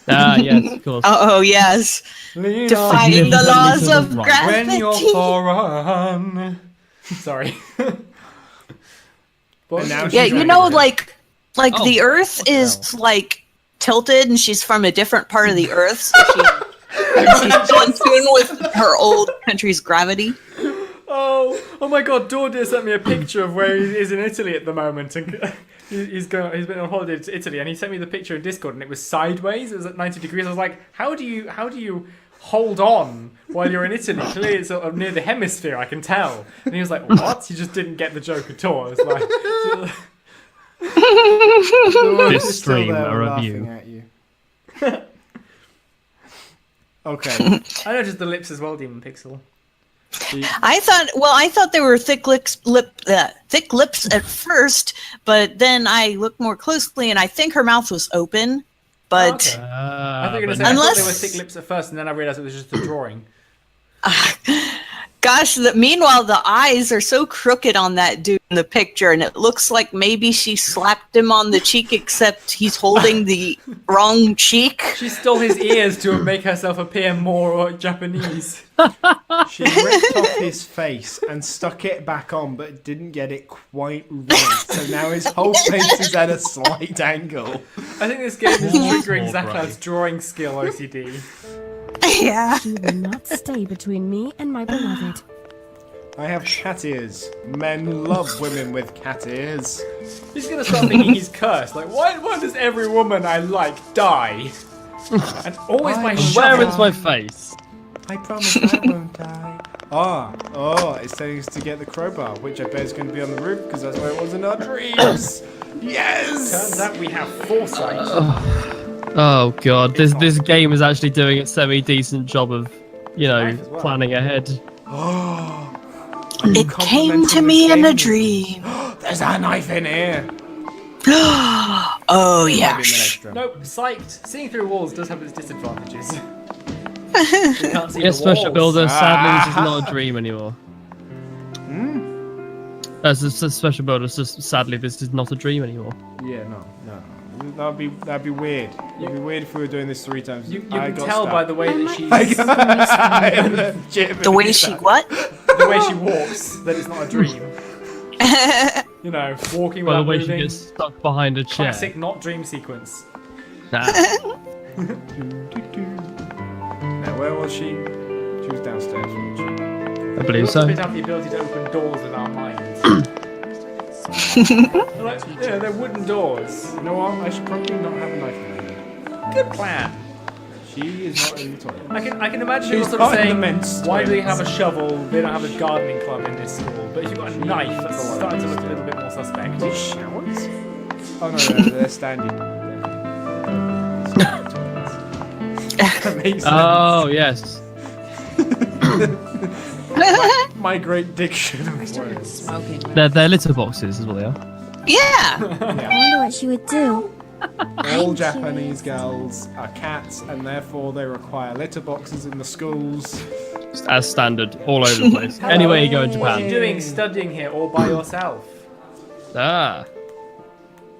Yes, of course. Oh yes, Lean defying the laws of Right. gravity. when you're foreign. Sorry. And now Yeah, she's you know, ready. like Oh, the Earth what the is like tilted, and she's from a different part of the Earth, so she's in tune with her old country's gravity. Oh my God! Dordia sent me a picture of where he is in Italy at the moment, and he's been on holiday to Italy, and he sent me the picture in Discord, and it was sideways. It was at 90 degrees. I was like, how do you hold on while you're in Italy? Clearly, it's sort of near the hemisphere. I can tell. And he was like, what? He just didn't get the joke at all. It's like. The world This is still stream, there a laughing review. at you. Okay. I noticed the lips as well, Demon Pixel. I thought they were thick lips at first, but then I looked more closely, and I think her mouth was open. But Okay. I thought you were going to say but I thought Unless- they were thick lips at first, and then I realised it was just a drawing. Gosh, meanwhile, the eyes are so crooked on that dude in the picture, and it looks like maybe she slapped him on the cheek, except he's holding the wrong cheek. She stole his ears to make herself appear more Japanese. She ripped off his face and stuck it back on, but didn't get it quite right. So now his whole face is at a slight angle. I think this game is triggering Zakhar's drawing skill OCD. Yeah. She will not stay between me and my beloved. I have cat ears. Men love women with cat ears. He's gonna start thinking he's cursed. Like, why does every woman I like die? And always my Where is shovel. my face? I promise I won't die. Oh, it's telling us to get the crowbar, which I bet is going to be on the roof because that's where it was in our dreams. Yes! Turns out we have foresight. Oh god, this game is actually doing a semi-decent job of, Life as well. planning ahead. It came to me in a dream. There's a knife in here. Oh, yeah. Nope, psyched. Seeing through walls does have its disadvantages. You can't see Yes, the walls. Special Builder, sadly this is not a dream anymore. As a Special Builder, it's just sadly this is not a dream anymore. Yeah, no. That'd be weird. It'd be weird if we were doing this 3 times. You can tell by the way that she's The way she what? the way she walks that it's not a dream. You know, walking By the without way she moving. gets stuck behind a chair. Classic not dream sequence. Nah. Now, where was she? She was downstairs, wasn't she? I believe so. We have the ability to open doors with our minds. Like, yeah, they're wooden doors. You know what? I should probably not have a knife in my hand. Good plan. She is not in the toilet. I can imagine She's you sort of not in the saying, men's why do they toilets. have a shovel? They don't have a gardening club in this school. But if you've got a knife, that's starting to look a little bit more suspect. These showers? Oh no, they're standing. That makes sense. Oh yes. My great diction of words. Smoking. They're litter boxes, is what they are. Yeah. I wonder what she would do. All Japanese girls are cats, and therefore they require litter boxes in the schools. Just as standard, all over the place. Anywhere you go in What are you Japan. doing studying here all by yourself? Ah.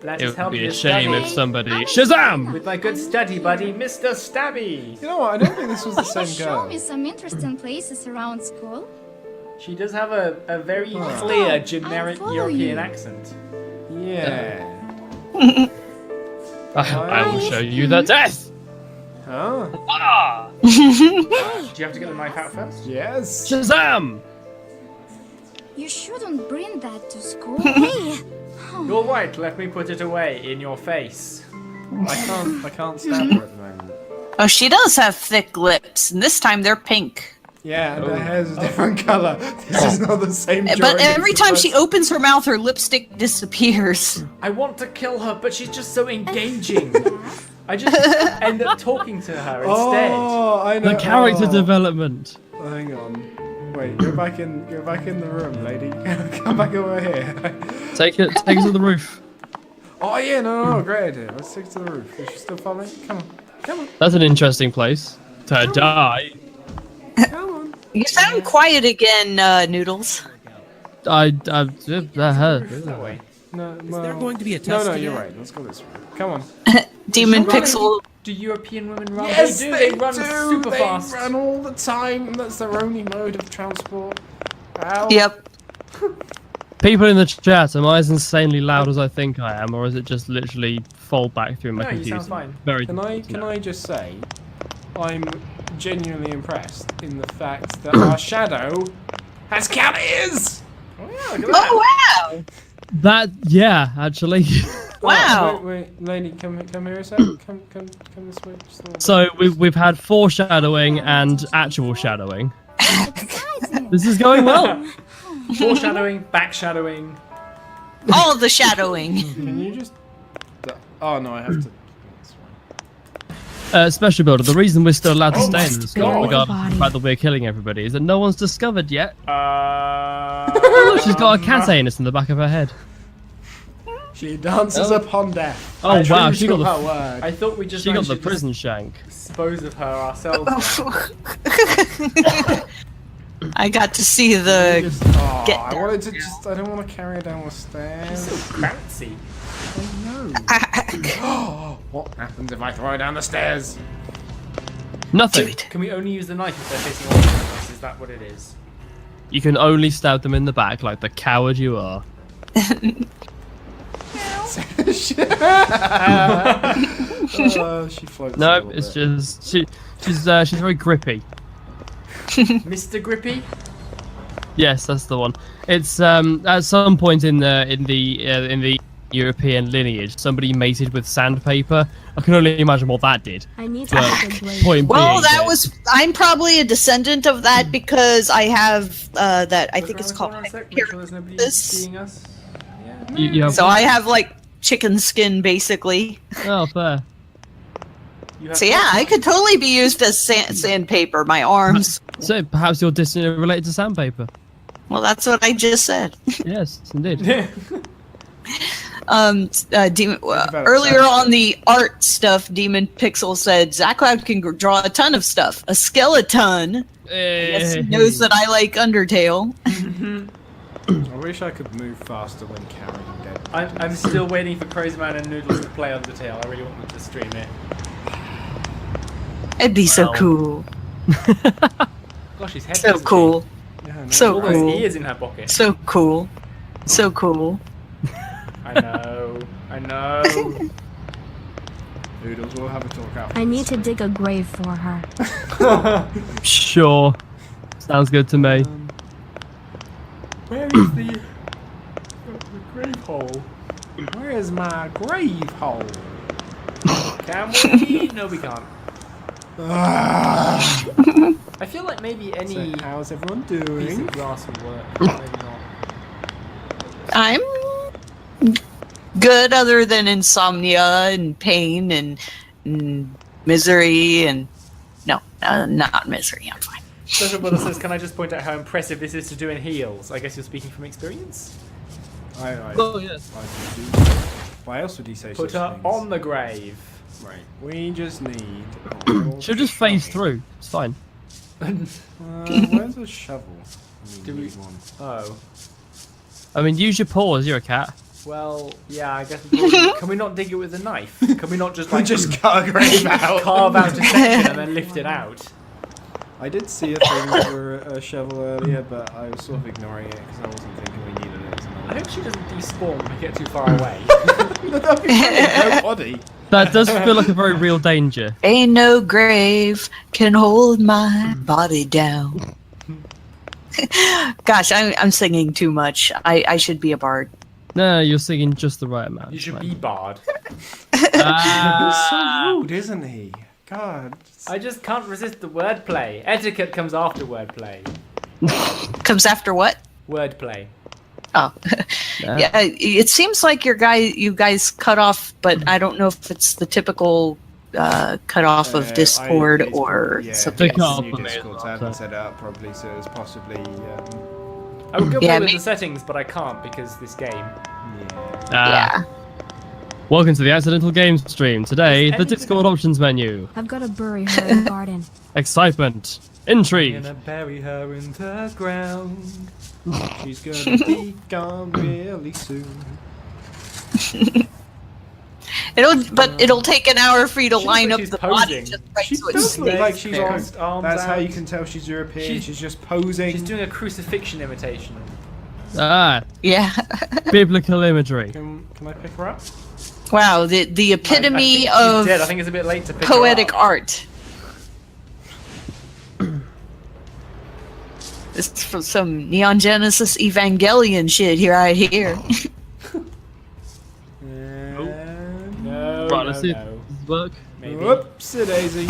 Let It us would help be you a shame study. if somebody Shazam! With my good study buddy, Mr. Stabby. You know what? I don't think this was the same Show girl. me some interesting places around school. She does have a very Oh. clear generic follow European you. accent. Yeah. I will show you the death! Huh? Do you have to get the knife out first? Yes. Shazam! You shouldn't bring that to school. Hey! You're right, let me put it away in your face. I can't stab her at the moment. Oh, she does have thick lips, and this time they're pink. Yeah, and her hair's a different colour. This is not the same. But drawing every as time the she opens her mouth, her lipstick disappears. I want to kill her, but she's just so engaging. I just end up talking to her instead. Oh, I know. The character oh. development. Hang on. Wait, go back in the room, lady. Come back over here. Take it to the roof. Oh yeah, no, great idea. Let's take it to the roof. Is she still following? Come on. That's an interesting place to die. Come on. You sound quiet again, Noodles. That way. No, Is there going to be a no, test no, today? you're right. Let's go this way. Come on. Demon Surely Pixel. Do European women run? Yes, they run super they fast. run all the time. That's their only mode of transport. Ow. Yep. People in the chat, am I as insanely loud as I think I am, or is it just literally fold back through my No, you computer? sound fine. Very. Can I just say, I'm genuinely impressed in the fact that our shadow has cat ears. Oh yeah, look at that. Oh, wow. That actually. Wow. Wait, lady, come here a sec. Come this way. Just a little So we've had foreshadowing and actual shadowing. This is going well. Foreshadowing, backshadowing. All the shadowing. bit. Can you just? Oh no, I have to. Special builder. The reason we're still allowed to stay in the school, God. regardless of the fact that we're killing everybody, is that no one's discovered yet. Oh, Look, she's got a cat anus in the back of her head. She dances upon death. Oh, wow, she got True the- to her word. I thought we just She got managed the to prison shank. dispose of her ourselves. I got to see the. Oh, Get I down wanted to just. I don't want to carry her down the stairs. So bouncy. Oh, what happens if I throw her down the stairs? Nothing. Can we only use the knife if they're facing away from us? Is that what it is? You can only stab them in the back like the coward you are. She floats. No, it's just she's very grippy. Mr. Grippy? Yes, that's the one. It's at some point in the European lineage, somebody mated with sandpaper. I can only imagine what that did. I need to But take a break. point Well, being that was. I'm probably a descendant of that because I have that. I think it's called. Seeing us. Yeah. you have, So I have like chicken skin, basically. oh, fair. So yeah, I could totally be used as sandpaper. My arms. So perhaps you're distantly related to sandpaper. Well, that's what I just said. Yes, indeed. Earlier on the art stuff, Demon Pixel said ZachCloud can draw a ton of stuff. A skeleton. Yes, he knows that I like Undertale. I wish I could move faster when carrying dead. I'm still waiting for Crazyman and Noodles to play Undertale. I really want them to stream it. It'd be so cool. Gosh, his head. So cool. Yeah, no, So All those cool. ears in her pocket. So cool. So cool. I know. I know. Noodles, we'll have a talk after. I need to dig a grave for her. Sure. Sounds good to me. Where is the grave hole? Where is my grave hole? Can we? No, we can't. I feel like maybe any So how's everyone piece doing? of glass would work. Maybe not. I'm good other than insomnia and pain and misery and no, not misery. I'm fine. Special Brother says, can I just point out how impressive this is to do in heels? I guess you're speaking from experience. Oh, yes. I do. Why else would he say Put such her things? on the grave. Right. We just need. She'll just phase through. It's fine. Where's the shovel? Do we- need one. Oh. I mean, use your paws. You're a cat. Well, yeah, I guess we probably, can we not dig it with a knife? Can we not just like Just cut a grave out. carve out a section and then lift it out? I did see a thing for a shovel earlier, but I was sort of ignoring it because I wasn't thinking we needed it. I hope she doesn't despawn when we get too far away. That'd be funny, no body. That does feel like a very real danger. Ain't no grave can hold my body down. Gosh, I'm singing too much. I should be a bard. No, you're singing just the right amount. You should Fine. be barred. He's so rude, isn't he? God. I just can't resist the wordplay. Etiquette comes after wordplay. Comes after what? Wordplay. Oh, yeah. It seems like you guys cut off, but I don't know if it's the typical cut off of Discord or something. They cut off New for me Discord, as I well, haven't so. set it up probably, so it's possibly. I would go Yeah, play with me- the settings, but I can't because this game. Yeah. Welcome to the Accidental Games stream. Today, the anything- Discord options menu. I've got to bury her in the garden. Excitement. Intrigue. I'm gonna bury her in the ground. She's gonna be gone really soon. It'll take an hour for you to She line looks up like the she's body posing. just right She so it does look stays like she's there. on. Arms That's how out. you can tell she's European. She's- She's just posing. She's doing a crucifixion imitation. Yeah. Biblical imagery. Can I pick her up? Wow, the I epitome think she's of dead. I think it's a bit late to pick her poetic up. art. This is from some Neon Genesis Evangelion shit here right here. No, Right, let's no, see if no. this will work. Maybe. Whoops, daisy.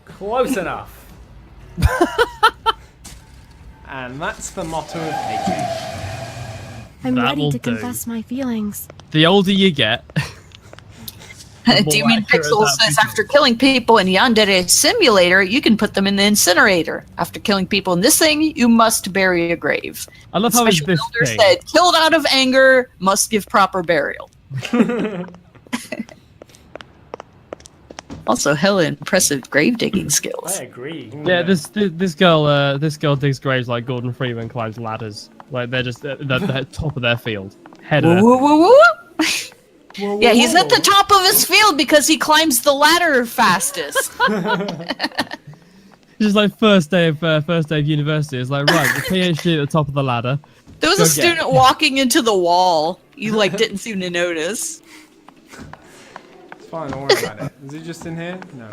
Close enough. And that's the motto of Hatred. I'm That ready will to do. confess my feelings. The older you get, Demon accurate Pixel that says becomes. after killing people in Yandere Simulator, you can put them in the incinerator. After killing people in this thing, you must bury a grave. I love how it's Special this Elder thing. said, killed out of anger, must give proper burial. Also, hella impressive grave digging skills. I agree. Yeah, this girl digs graves like Gordon Freeman climbs ladders. Like they're just at the top of their field. Head of Woo, their woo, woo, woo. Yeah, he's at the top of his field because he climbs the ladder fastest. Just like first day of university. It's like, right, the PhD at the top of the ladder. There was a student walking into the wall. You like didn't seem to notice. It's fine, don't worry about it. Is he just in here? No.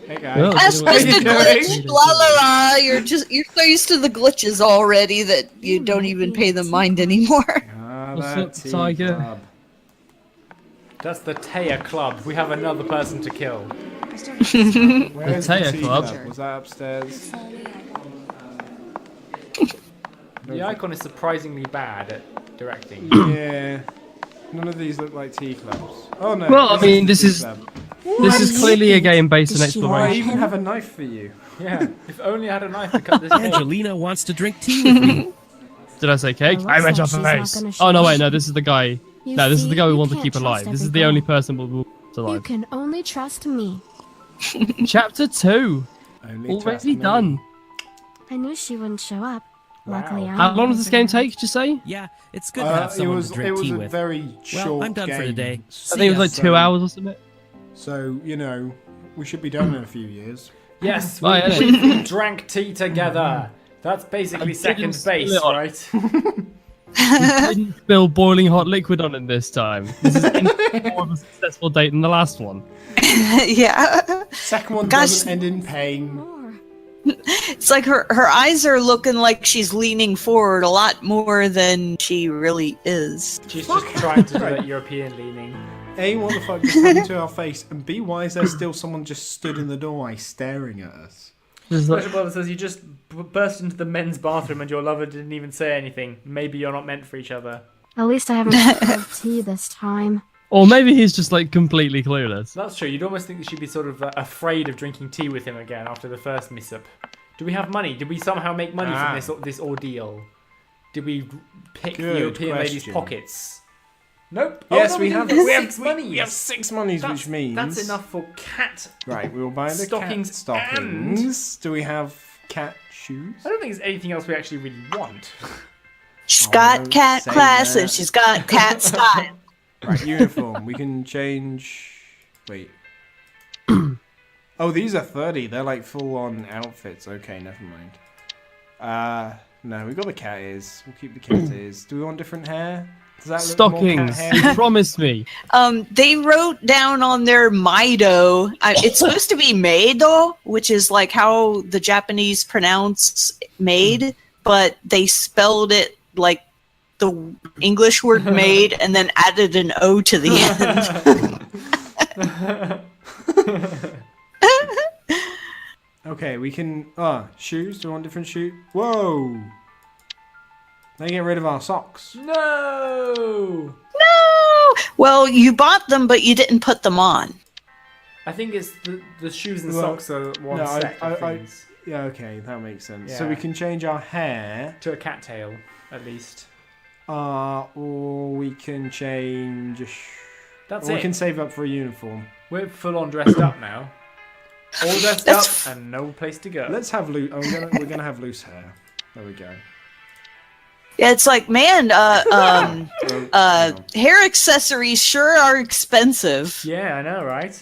Hey guys. Well, That's just a glitch. La la la. You're so used to the glitches already that you don't even pay them mind anymore. What's up, Tiger? Club. That's the Taya Club. We have another person to kill. Where's the Taya tea Club? Was that upstairs? The icon is surprisingly bad at directing. Yeah. None of these look like tea clubs. Oh no. Well, I mean, the this tea is club. clearly a game based on I exploration. even have a knife for you. Yeah, if only I had a knife to cut this cake. Angelina wants to drink tea with me. Did I say cake? I meant your face. Oh no, wait, no, this is the guy. No, this is the guy we want to keep alive. This is the only person we'll keep You alive. can only trust me. Chapter 2. Only trust Already me. done. I knew she wouldn't show up. Luckily, I How long does this game take, did you say? Yeah, it's good to have someone to it drink was tea a with. very short I'm done game. for today. I think it was like 2 hours or something. So, you know, we should be done in a few years. Yes, Oh, yeah. we drank tea together. That's basically I second didn't base, spill it on- right? You didn't spill boiling hot liquid on it this time. This is more of a successful date than the last one. Yeah. Second one Gosh. doesn't end in pain. more. It's like her eyes are looking like she's leaning forward a lot more than she really is. She's just trying to do that European leaning. A, what the fuck just happened to our face? And B, why is there still someone just stood in the doorway staring at us? This is like, Special Brother says you just burst into the men's bathroom and your lover didn't even say anything. Maybe you're not meant for each other. At least I haven't had tea this time. or maybe he's just like completely clueless. That's true. You'd almost think that she'd be sort of afraid of drinking tea with him again after the first mishap. Do we have money? Did we somehow make money from this ordeal? Did we pick the Good European lady's question. pockets? Nope. Yes, oh, no, we have. We have We six have monies. We have 6 monies, which means that's enough for cat. Right, we will buy the Stockings cat stockings. Do we have cat shoes? I don't think there's anything else we actually really want. She's Oh, got don't cat say class that. and she's got cat style. Right, uniform. We can change. Wait. Oh, these are 30. They're like full-on outfits. Okay, never mind. No, we got the cat ears. We'll keep the cat ears. Do we want different hair? Does that look more cat Stockings. hair? You promised me. They wrote down on their Maido. It's supposed to be Maido, which is like how the Japanese pronounce maid, but they spelled it like the English word made and then added an O to the end. Okay, we can. Shoes. Do we want different shoes? Whoa! They get rid of our socks. No. No! Well, you bought them, but you didn't put them on. I think it's the shoes and Well, socks are one no, set of I- things. Yeah, okay, that makes sense. So Yeah. we can change our hair. To a cattail, at least. Or we can change. That's Or it. we can save up for a uniform. We're full on dressed up now. All dressed That's up and no place to go. Let's have loose. We're gonna have loose hair. There we go. Yeah, it's like, man, hang on. hair accessories sure are expensive. Yeah, I know, right?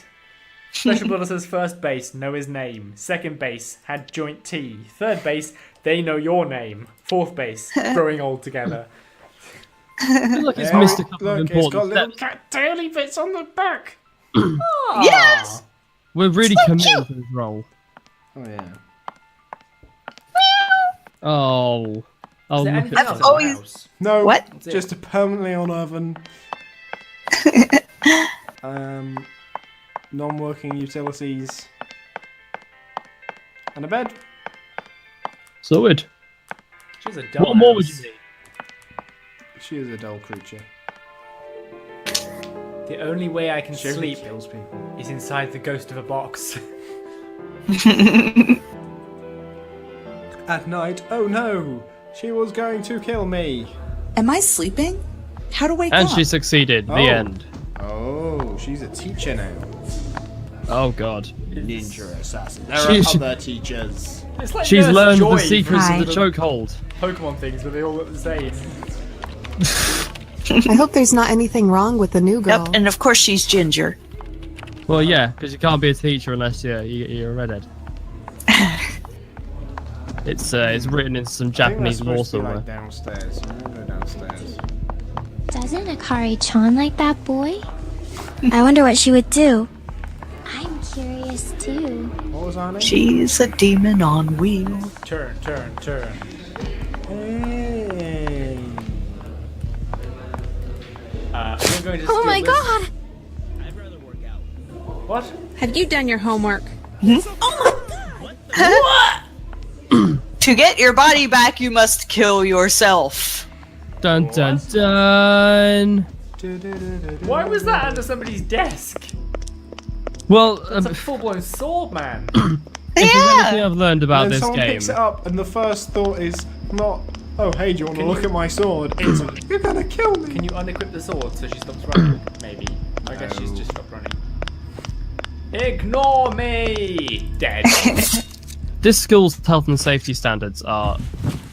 Special Brother says first base, know his name. Second base, had joint tea. Third base, they know your name. Fourth base, growing old together. I feel like it's Yeah, missed a couple of look, it's got important little steps. cattaily bits on the back. Yes! We're really so committed cute. to this role. Oh yeah. Oh. Oh, Is there look anything at else that. in always- the house? No. What? That's it. Just a permanently on oven. Non-working utilities. And a bed. Sorted. She's a dumb What more would you house. need? She is a dull creature. The only way I can She only sleep kills people. is inside the ghost of a box. At night. Oh no! She was going to kill me. Am I sleeping? How to wake And up? she succeeded. The Oh. end. Oh, she's a teacher now. Oh God. Ninja assassin. There are other teachers. It's like She's Nurse learned Joy the secrets from of the chokehold. Pokemon things, but they all look the same. I hope there's not anything wrong with the new girl. Yep, and of course she's ginger. Well, yeah, because you can't be a teacher unless you're a redhead. It's written in some Japanese law somewhere. Like downstairs. Go downstairs. Doesn't Akari-chan like that boy? I wonder what she would do. I'm curious too. What was her name? She's a demon on wheels. Turn. Hey. We're going to Oh my god! I'd rather work out. What? Have you done your homework? To get your body back, you must kill yourself. Dun dun dun. Why was that under somebody's desk? Well, That's a full-blown sword, man. if there's anything I've learned about And then this someone game, picks it up, and the first thought is not, "Oh, hey, do you want to look at my sword?" It's, "You're gonna kill me." Can you unequip the sword so she stops running? Maybe. I guess she's just stopped running. Ignore me! Dead. this school's health and safety standards are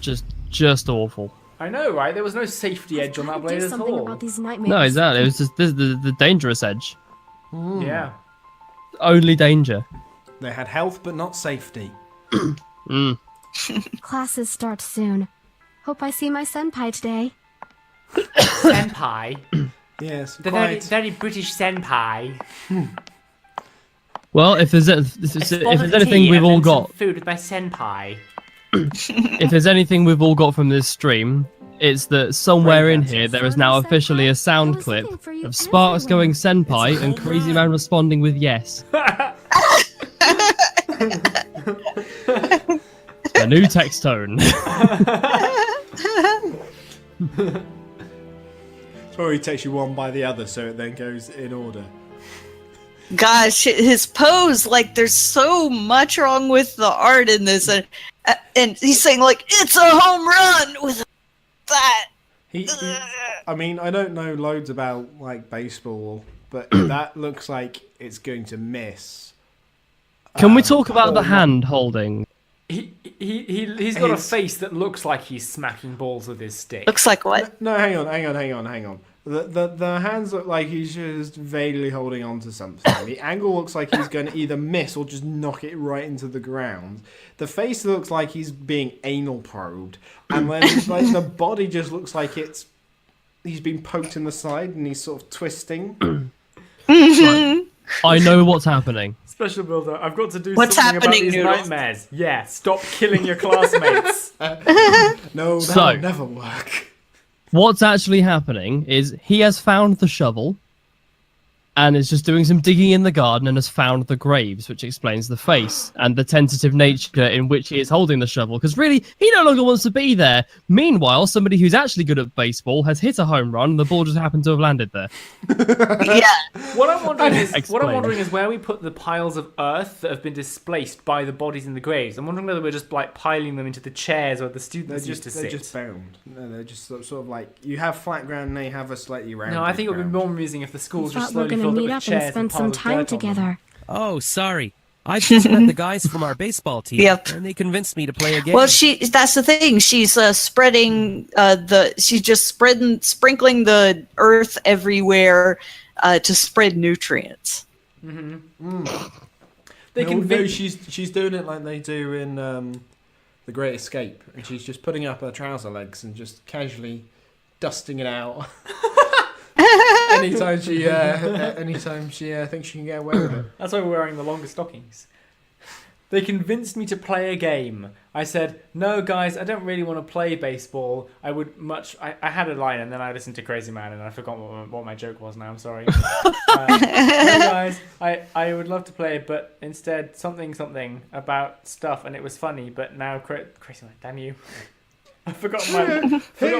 just awful. I know, right? There was no safety edge on that blade at all. About these nightmares. No, exactly. It was just the dangerous edge. Yeah. Only danger. They had health, but not safety. Classes start soon. Hope I see my senpai today. Senpai. Yes, The quite. very British senpai. Well, if there's anything we've all got, Food with my senpai. if there's anything we've all got from this stream, it's that somewhere in here there is now officially a sound clip of Sparks going senpai and Crazy Man responding with yes. A new text tone. Or he takes you one by the other, so it then goes in order. Gosh, his pose, like, there's so much wrong with the art in this, and he's saying, like, it's a home run with that. I mean, I don't know loads about, like, baseball, but that looks like it's going to miss. Can we talk about the hand holding? He's got a face that looks like he's smacking balls with his stick. Looks like what? No, hang on. The hands look like he's just vaguely holding on to something. The angle looks like he's going to either miss or just knock it right into the ground. The face looks like he's being anal probed, and then like the body just looks like he's been poked in the side and he's sort of twisting. Right. I know what's happening. Special builder, I've got to do What's something about happening, these Noodles? nightmares. Yeah, stop killing your classmates. No, that'll So- never work. What's actually happening is he has found the shovel and is just doing some digging in the garden and has found the graves, which explains the face and the tentative nature in which he is holding the shovel, because really, he no longer wants to be there. Meanwhile, somebody who's actually good at baseball has hit a home run and the ball just happened to have landed there. Yeah. What I'm wondering is Explain. where we put the piles of earth that have been displaced by the bodies in the graves. I'm wondering whether we're just like piling them into the chairs where the students used to They're sit. just bound. No, they're just sort of like you have flat ground and they have a slightly rounded. No, I think it would be ground. more amusing if the school just Thought we were slowly gonna filled up meet with up chairs and spend piles some of time dirt on them. together. Oh, sorry. I just met the guys from our baseball team, Yep. and they convinced me to play a game. Well, that's the thing. She's spreading she's just sprinkling the earth everywhere to spread nutrients. They No, convinced. she's doing it like they do in The Great Escape, and she's just putting up her trouser legs and just casually dusting it out. anytime she thinks she can get away with it. That's why we're wearing the longer stockings. They convinced me to play a game. I said, no, guys, I don't really want to play baseball. I would much... I had a line, and then I listened to Crazy Man, and I forgot what my joke was now. I'm sorry. No, guys, I would love to play, but instead something about stuff, and it was funny, but now... Crazy Man, damn you. I forgot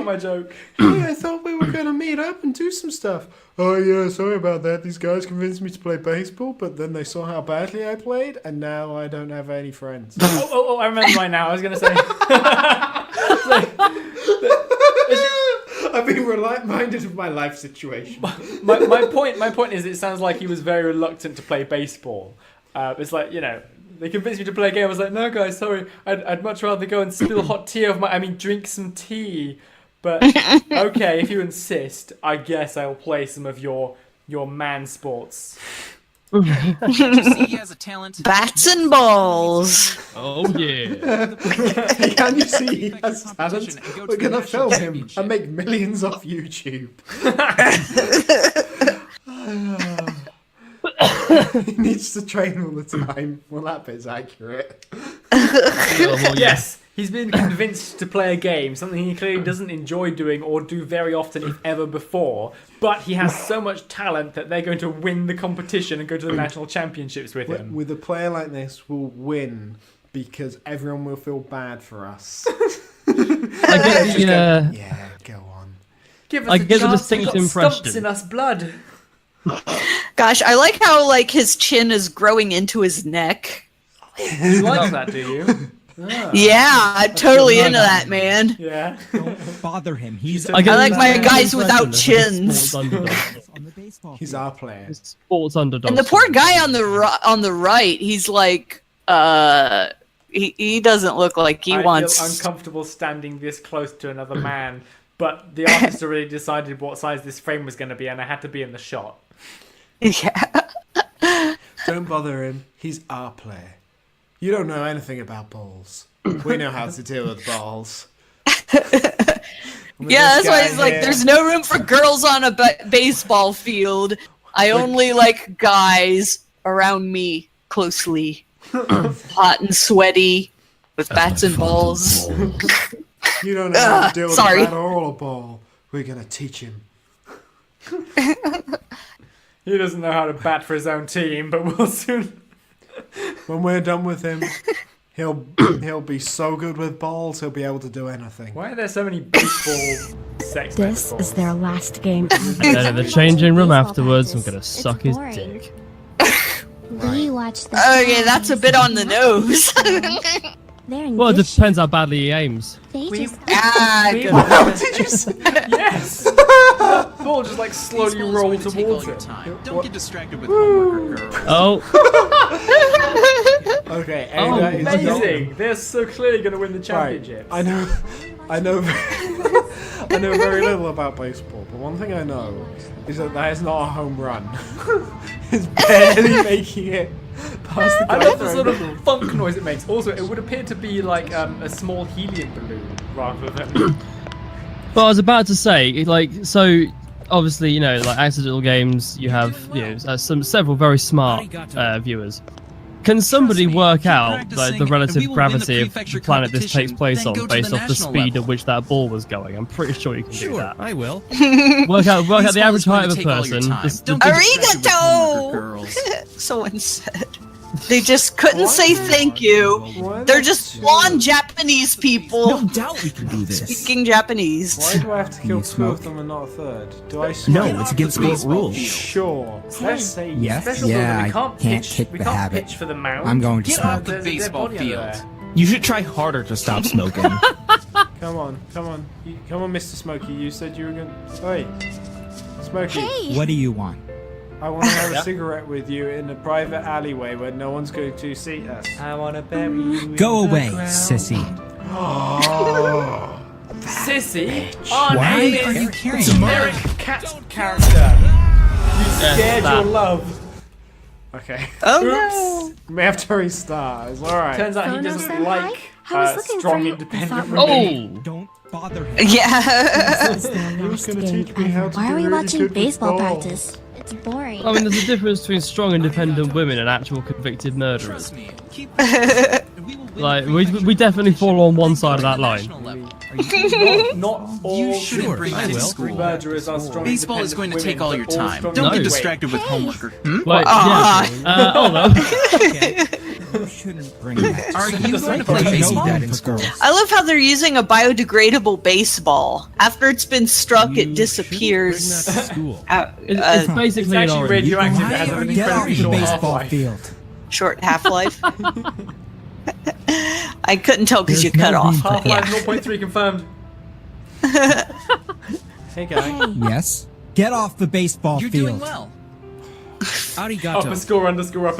my joke. Hey, I thought we were going to meet up and do some stuff. Oh, yeah, sorry about that. These guys convinced me to play baseball, but then they saw how badly I played, and now I don't have any friends. I remember mine now. I was going to say... I been reminded of my life situation. my point is, it sounds like he was very reluctant to play baseball. It's like, you know, they convinced me to play a game. I was like, no, guys, sorry, I'd much rather go and spill hot tea over drink some tea. But okay, if you insist, I guess I'll play some of your man sports. Did you see he has a talent? Bats and balls. Oh yeah. Can you see he has talent? We're gonna film him and make millions off YouTube. He needs to train all the time. Well, that bit's accurate. Yes, he's been convinced to play a game, something he clearly doesn't enjoy doing or do very often, if ever before. But he has so much talent that they're going to win the competition and go to the national championships with him. With a player like this, we'll win because everyone will feel bad for us. Yeah, go on. Give us a chance. distinct We've got impression. stumps in us blood. Gosh, I like how like his chin is growing into his neck. You like that, do you? Yeah, I'm totally into that, man. Yeah. Don't bother him. He's. I like my guys without chins. He's our player. Sports underdog. And the poor guy on the right, he's like, he doesn't look like he wants. I feel uncomfortable standing this close to another man, but the artist already decided what size this frame was going to be, and I had to be in the shot. Yeah. Don't bother him. He's our player. You don't know anything about balls. We know how to deal with balls. Yeah, that's why he's like, there's no room for girls on a baseball field. I only like guys around me closely. Hot and sweaty, with bats and balls. You don't know how to deal with sorry. a bat or a ball. We're going to teach him. He doesn't know how to bat for his own team, but we'll soon... When we're done with him, he'll be so good with balls, he'll be able to do anything. Why are there so many baseball sex This metaphors? is their last game. And then in the changing room afterwards, I'm gonna suck his dick. We watch the Okay, that's a bit on the nose. Well, it depends how badly he aims. Did Good. you say? Yes! The ball just like slowly rolled towards him. Don't get distracted with homework or girls. Oh. Okay, Amazing! They're so clearly going to win the championship. I know very little about baseball, but one thing I know is that is not a home run. It's barely making it past the I love the throw. sort of funk noise it makes. Also, it would appear to be like a small helium balloon rather than... But I was about to say, like, so obviously, you know, like accidental games, you have several very smart viewers. Can somebody work out like the relative gravity of the planet this takes place on based off the speed at which that ball was going? I'm pretty sure you can do that. I will. Work out the average height of a person. Arigato! Someone said. They just couldn't say thank you. They're just blonde Japanese people. No doubt we can do this. Speaking Japanese. Why do I have to kill two of them and not a third? Do I smoke? No, it's against sport rules. Sure. Let's say Yes. Special Yeah, we I can't can't pitch. kick We the can't habit. pitch for the mound. I'm going to Get smoke. out the Baseball body under field. there. You should try harder to stop smoking. Come on, Mr. Smokey. You said you were going to... Hey, Smokey. Hey! What do you want? I want to have a cigarette with you in a private alleyway where no one's going to see us. I want to bury you Go in the away, ground. sissy. Oh, Sissy? Why are you carrying It's a me? Merrick Cat character. You scared your love. okay. Oh We may have to restart. It's alright. Turns out he Phono doesn't senpai? like I was looking strong, for you. independent I thought women. Oh! Don't bother him. no! Yeah. This is their last gonna game teach me how ever. to Why be are we really watching good with baseball balls? practice? It's boring. I mean, there's a difference between strong, independent women and actual convicted murderers. Trust me. Keep Like, we definitely fall on one side of that line. Not all You shouldn't bring that to school. murderers are strong. Baseball is going to independent take all women, your but all time. strong Don't No. get Wait. distracted with homework or... Like, yeah. Hold on. You shouldn't bring that. Are you going to play baseball? That in school. I love how they're using a biodegradable baseball. After it's been struck, it disappears. school. It's basically It's an actually orange. radioactive. It has an incredibly short half-life. field. Short half-life. I couldn't tell because you cut off. Half-life 0.3 confirmed. Hey, guy. Yes. Get off the baseball You're field. doing well. Arigato. Upper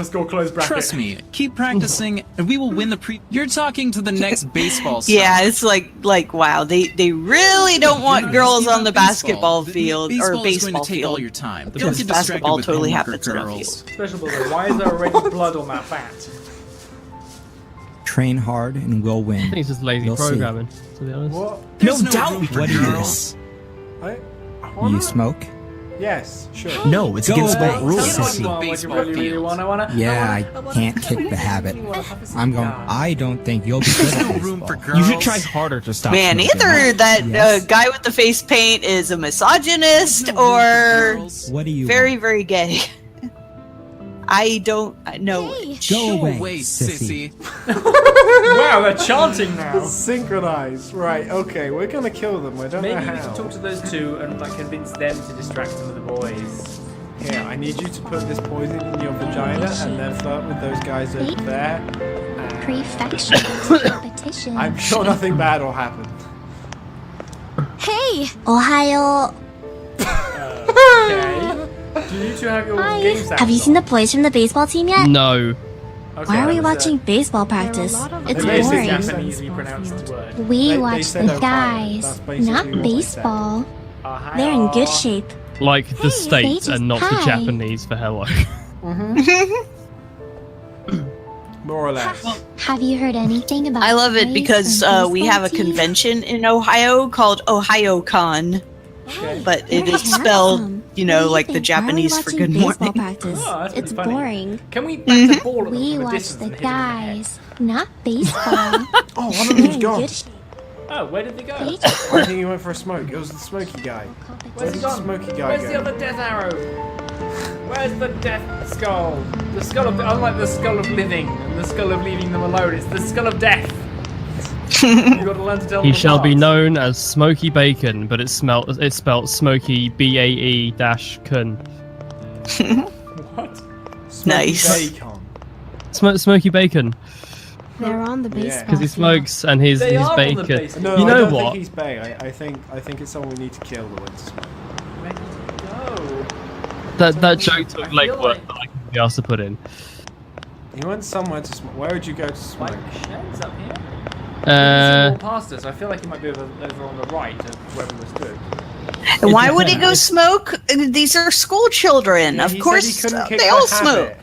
score, close bracket. Trust me, keep practicing, and we will win the You're talking to the next baseball star. Yeah, it's like wow, they really don't want girls on the basketball field or Baseball is baseball going to take field. all your time. Don't Because get distracted basketball with totally homework or happens in a girls. field. Special Bulldog, why is there already blood on that bat? Train hard and we'll win. I think it's just lazy You'll see. programming, to be honest. What? There's No doubt. room for What do you girls. You smoke? Yes, sure. No, it's against away. sport rules, Tell me sissy. what you Baseball really field. wanna. Yeah, I can't kick the habit. I'm going. I don't think you'll be good at room for baseball. girls. You should try harder to stop. Man, smoking. either that Yes. guy with the face paint is a misogynist or What do you very, want? very gay. I don't know. Go away, away, sissy. Wow, they're chanting now. Synchronized. Right, okay, we're gonna kill them. I don't Maybe know we how. can talk to those two and like convince them to distract some of the boys. Here, I need you to put this poison in your vagina and then flirt with those guys over there. Prefection competition. I'm sure nothing bad will happen. Hey! Ohio. Okay. Do you two have your game sounds Have you seen on? the boys from the baseball team yet? No. Okay, Why are we that was, watching baseball practice? It's It is a boring. Japanesely pronounced word. We They watch said the Ohio. guys, That's basically not what they baseball. Ohio. They're in good shape. Like the States just- and not the hi. Japanese for hello. More or less. Have you heard anything about? I love it boys because and we baseball have a team? convention in Ohio called OhioCon, but it is spelled, you know, like the Japanese for good morning. Practice. Oh, that's It's pretty funny. boring. Can we back the ball at them We from a watch distance the and hit them in the head? guys, not baseball. Oh, one of They're them's in gone. good shape. Oh, where did they go? They I think he went for a smoke. It was the smoky guy. Where's he the gone? smoky guy Where's go? the other death arrow? Where's the death skull? The skull of unlike the skull of living and the skull of leaving them alone, it's the skull of death. You've got to learn to tell He them shall be apart. known as Smoky Bacon, but it's spelt Smoky BAE-kun. What? Nice. Bacon. Smoky Bacon, They're on the baseball because he smokes and he's They are on the bacon. base. No, You I know don't what? think he's Bay. I think it's someone we need to kill the winter smoke. Ready to go. That joke took I like feel work that I could be asked to put in. He went somewhere to smoke. Where would you go to smoke? Like sheds up here? He's walked past us. I feel like he might be over on the right of where we were stood. And why would he go smoke? These are school children. Yeah, of he said course, he couldn't kick they the all habit. smoke.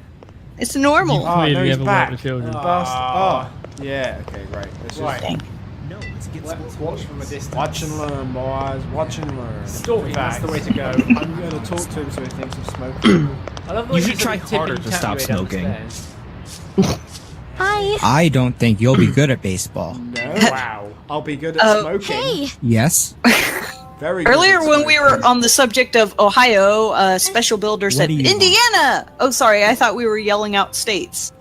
It's normal. Oh, Clearly no, he's never back. worked with children. Oh, yeah. Okay, right. Let's Right. just No, let's get Let's watch from a distance. watch and learn, boys. Watch and learn. Stalking, that's the way to go. I'm going to talk to him so he thinks of smoking. I love the way You should said try tipping harder to stop cat your way smoking. down the stairs. Hi! I don't think you'll be good at baseball. No. Wow. I'll be good at Oh, smoking. Hey! Yes. Very good Earlier, at when we smoking. were on the subject of Ohio, Special Builder said do you want? Indiana. Oh, sorry, I thought we were yelling out states.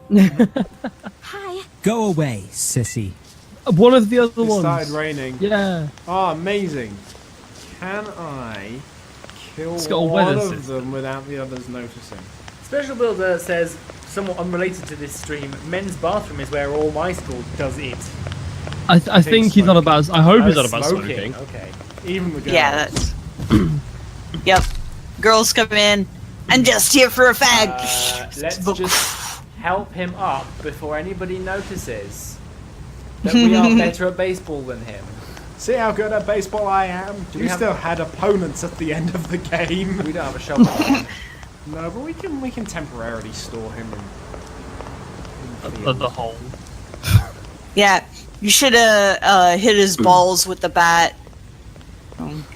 Hi! Go away, sissy. One of the other It ones. started raining. Yeah. Oh, amazing. Can I kill It's got a one weather of system. them without the others noticing? Special Builder says, somewhat unrelated to this stream, men's bathroom is where all my school does it. I think he's not about. I hope he's not about Smoking. smoking. Okay. Even the girls. Yeah, that's. Yep. Girls come in and just here for a fag. Let's just help him up before anybody notices that we are better at baseball than him. See how good at baseball I am? Do we we have- still had opponents at the end of the game. We don't have a shovel. No, but we can temporarily store him in the field. The hole. Yeah, you should have hit his balls with the bat.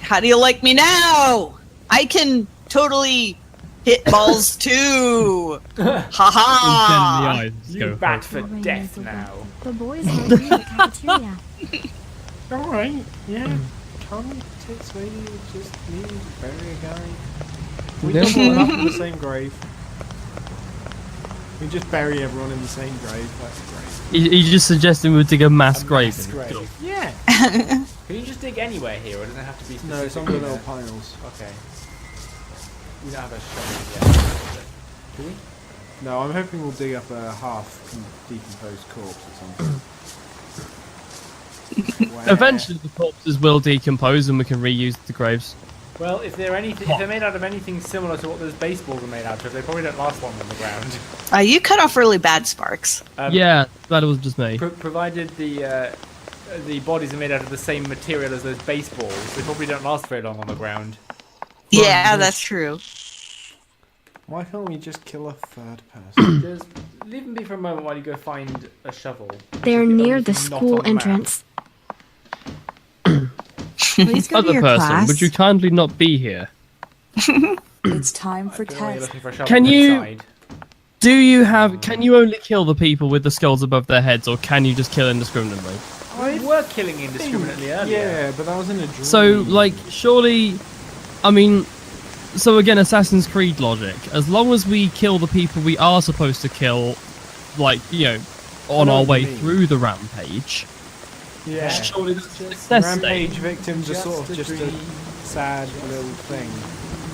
How do you like me now? I can totally hit balls too. Ha ha! You bat for death now. The boys are in the cafeteria. Alright, yeah. Come takes me, just me to bury a guy. We just all up in the same grave. We just bury everyone in the same grave. That's great. He's just suggesting we dig a mass grave. Mass grave. Yeah. Can you just dig anywhere here, or does it have to be specific? No, it's on the little piles. Okay. We don't have a shovel yet. Do we? No, I'm hoping we'll dig up a half decomposed corpse or something. Where- Eventually, the corpses will decompose and we can reuse the graves. Well, if they're made out of anything similar to what those baseballs are made out of, they probably don't last long on the ground. You cut off really bad, Sparks. Yeah, that was just me. Provided the bodies are made out of the same material as those baseballs, they probably don't last very long on the ground. Yeah, that's true. Why can't we just kill a third person? Just leave them be for a moment while you go find a shovel. They're near the school entrance. Please go to Other your person, class. would you kindly not be here? It's time for test. Can you? Do you have? Can you only kill the people with the skulls above their heads, or can you just kill indiscriminately? We were killing indiscriminately earlier. Yeah, but that was in a dream. So, like, surely, I mean, so again, Assassin's Creed logic. As long as we kill the people we are supposed to kill, like, you know, on our way through the rampage. Yeah. Surely Rampage victims are sort of just a sad little thing.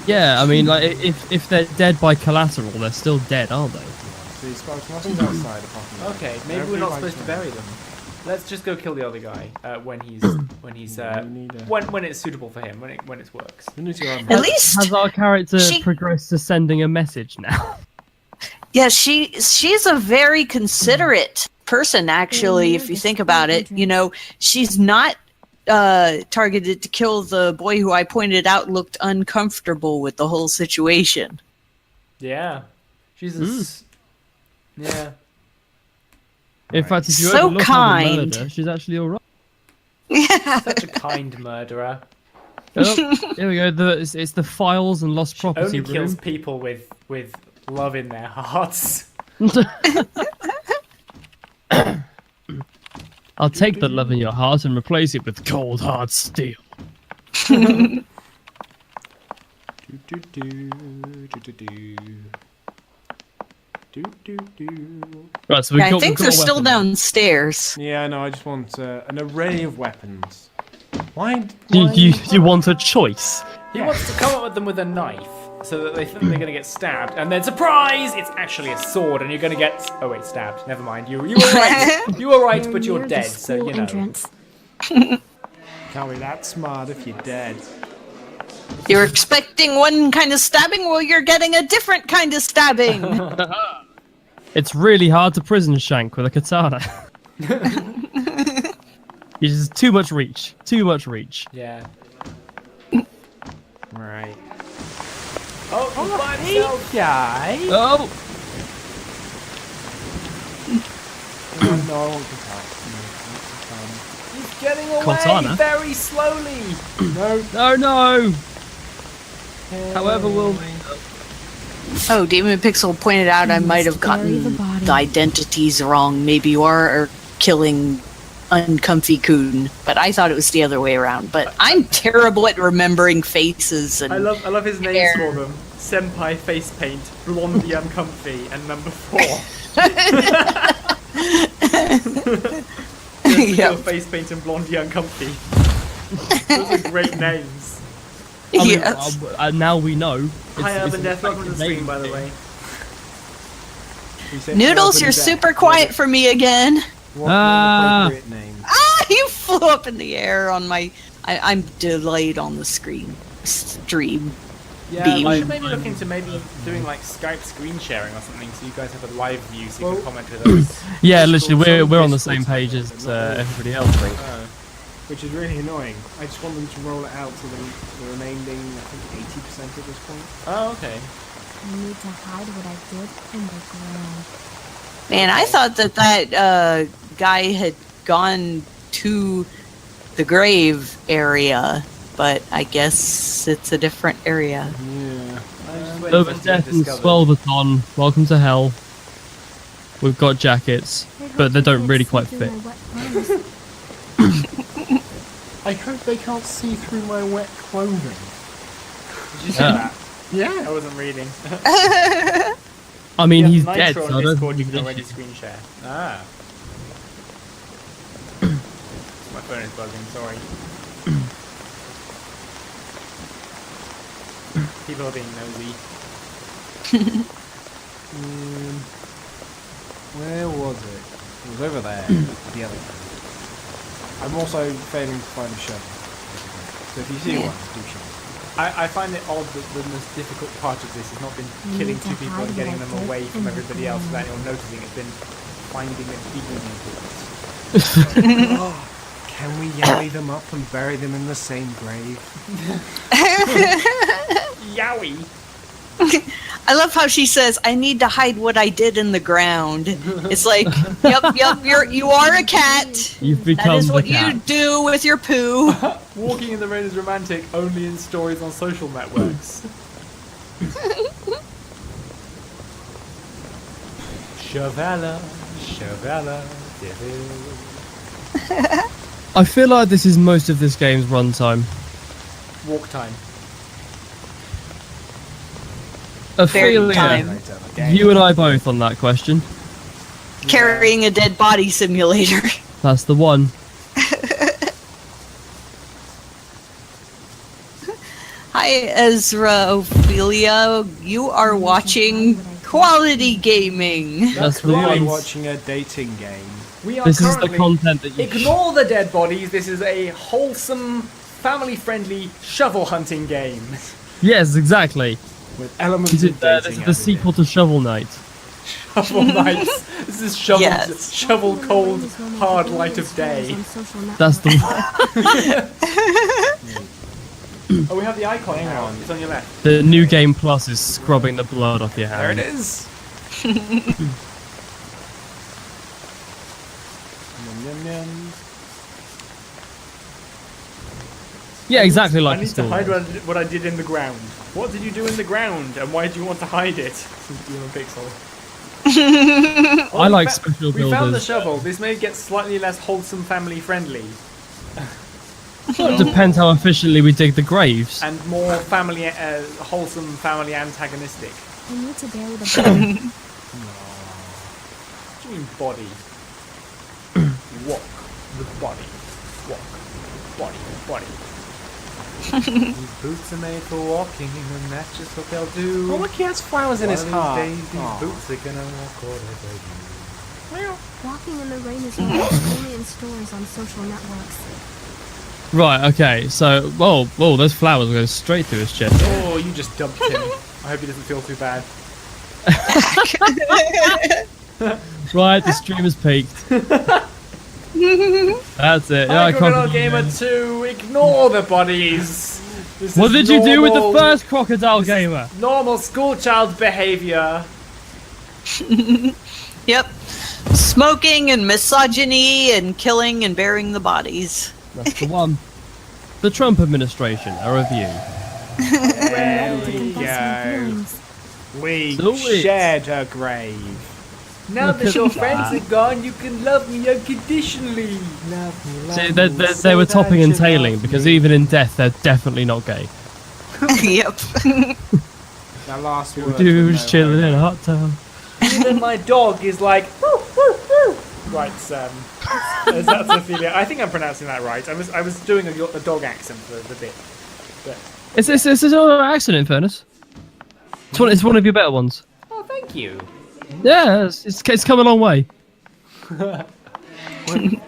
Yeah, I mean, like, if they're dead by collateral, they're still dead, aren't they? See, Sparks, nothing's outside apart from that. Okay, maybe we're not supposed to bury them. Let's just go kill the other guy when it's suitable for him, when it works. At least has our character progressed to sending a message now? Yeah, she's a very considerate person, actually, if you think about it. You know, she's not targeted to kill the boy who I pointed out looked uncomfortable with the whole situation. Yeah. She's yeah. In fact, if you So overlook kind. all the murder, she's actually alright. Yeah. Such a kind murderer. Oh, here we go. It's the files and lost property Only room. kills people with love in their hearts. I'll take the love in your heart and replace it with cold hard steel. Right, so I think they're still downstairs. Yeah, I know. I just want an array of weapons. Why? You want a choice? He wants to come up with them with a knife, so that they think they're going to get stabbed, and then surprise! It's actually a sword, and you're going to get stabbed. Never mind. You were right. You were right, but you're dead, so you know. Can't be that smart if you're dead. You're expecting one kind of stabbing, well, you're getting a different kind of stabbing. It's really hard to prison shank with a katana. It's just too much reach. Too much reach. Yeah. Right. Oh, by himself, guy. Oh! No, I want katana. He's getting away Katana? very slowly. No! However, we'll... Oh, Demon Pixel pointed out I might have gotten the identities wrong. Maybe you are killing Uncomfy Coon, but I thought it was the other way around. But I'm terrible at remembering faces and I love his names for them. Senpai Face Paint, Blondie Uncomfy, and number 4. Yep. Face Paint and Blondie Uncomfy. Those are great names. I mean, Yes. now we know. Hi, Urban Death. Welcome to the stream, by the way. Noodles, you're super quiet for me again. What's an appropriate name? Ah, you flew up in the air on my... I'm delayed on the stream. Yeah, Beam. we should maybe look into doing like Skype screen sharing or something, so you guys have a live view, so you can comment with us. Yeah, literally, we're on the same page as everybody else, I think. Which is really annoying. I just want them to roll it out to the remaining, I think, 80% at this point. Oh, okay. I need to hide what I did in the ground. Man, I thought that guy had gone to the grave area, but I guess it's a different area. Yeah. Urban Death and Swelverton, welcome to hell. We've got jackets, but they don't really quite fit. I hope they can't see through my wet clothing. Did you say that? Yeah. I wasn't reading. I mean, he's Nitro dead, on so I don't Discord, you think can it's already an issue. screen share. Ah. My phone is buzzing, sorry. People are being nosy. Where was it? It was over there, the other end. I'm also failing to find a shovel. So if you see one, do shovel. I find it odd that the most difficult part of this has not been killing two people and getting them away from everybody else without anyone noticing. It's been finding a demon. Can we yally them up and bury them in the same grave? Yowie! I love how she says, "I need to hide what I did in the ground." It's like, yep, you are a cat. You've become That is what the cat. you do with your poo. Walking in the rain is romantic only in stories on social networks. Shavella, devil. I feel like this is most of this game's runtime. Walk time. A Very feeling. time. You and I both on that question. Carrying a dead body simulator. That's the one. Hi, Ezra Ophelia. You are watching Quality Gaming. That's the Clearly one. watching a dating game. We are This is the currently- content that you Ignore the dead bodies. This is a wholesome, family-friendly shovel hunting game. Yes, exactly. With elements This of is dating. the sequel to Shovel Knight. Shovel nights. This is shovel, Yes. shovel cold, hard light of day. That's the Oh, we have the icon now. It's on your left. the new game plus is scrubbing the blood off your There it hand. is. Yeah, exactly I like a need to school. hide what I did in the ground. What did you do in the ground, and why do you want to hide it? Human Pixel. I like special We found the builders. shovel. This may get slightly less wholesome, family-friendly, It depends how efficiently we dig the graves. and more family, wholesome, family antagonistic. I need to bury the body. What do you mean body? Walk the body. Walk. Body. These boots are made for walking, and that's just what they'll do. Oh, look, he has flowers in One his of heart. these days, these Aw. boots are gonna walk whatever you. Walking in the rain is only in stories on social networks. Right, okay, so, whoa, those flowers go straight through his chest. Oh, you just dumped him. I hope he doesn't feel too bad. Right, the stream has peaked. That's it. Yeah, Hi, I Crocodile can't Gamer 2, ignore the bodies. This What is did you do with the normal- first Crocodile Gamer? Normal schoolchild behavior. Yep. Smoking and misogyny and killing and burying the bodies. That's the one. The Trump administration, a review. There we go. Feelings. We Do it. shared her grave. Now Look that at your that. friends are gone, you can love me unconditionally. See, they were topping and tailing because even in death, they're definitely not gay. Yep. That last word. Dudes no chilling homo. in a hot tub. Even my dog is like, woo, woo, woo. Right, Sam. That's Ophelia. I think I'm pronouncing that right. I was doing a dog accent for the bit. But, It's an accent, in fairness. It's one of your better ones. oh, thank you. Yeah, it's come a long way. When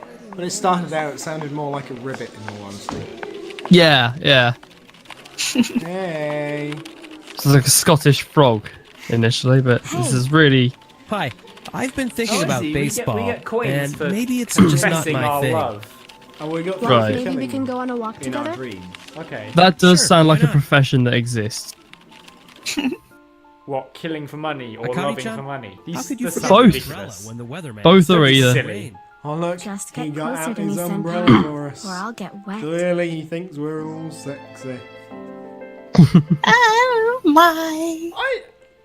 it started out, it sounded more like a ribbit, in all honesty. Yeah. Hey. It's like a Scottish frog initially, but this is really. Hi, I've been thinking Oh, I about see. baseball, We get coins and for maybe it's just not confessing my our thing. love. And we got Right. Maybe we can go on a walk in our together. dream. Okay. That does Sure, sound why like a not? profession that exists. What, killing for money or Akari-chan? loving for money? How These could you this forget sounds Both. the umbrella ridiculous. when the weatherman Both started are to either. Silly. Oh look, Just he get got closer out to me, his senpai, umbrella for us. or I'll get wet. Clearly he thinks we're all sexy. Oh my.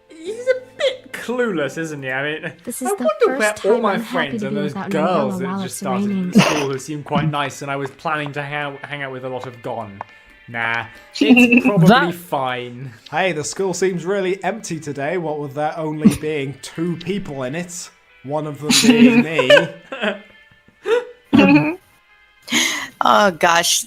He's a bit clueless, isn't he? I mean, This I is the wonder where first all time my I'm happy friends to and be those without an girls umbrella that while just it's started raining. at school who seem quite nice, and I was planning to hang out with a lot of gone. Nah, it's probably That- fine. Hey, the school seems really empty today, what with there only being 2 people in it. One of them being me. Oh gosh.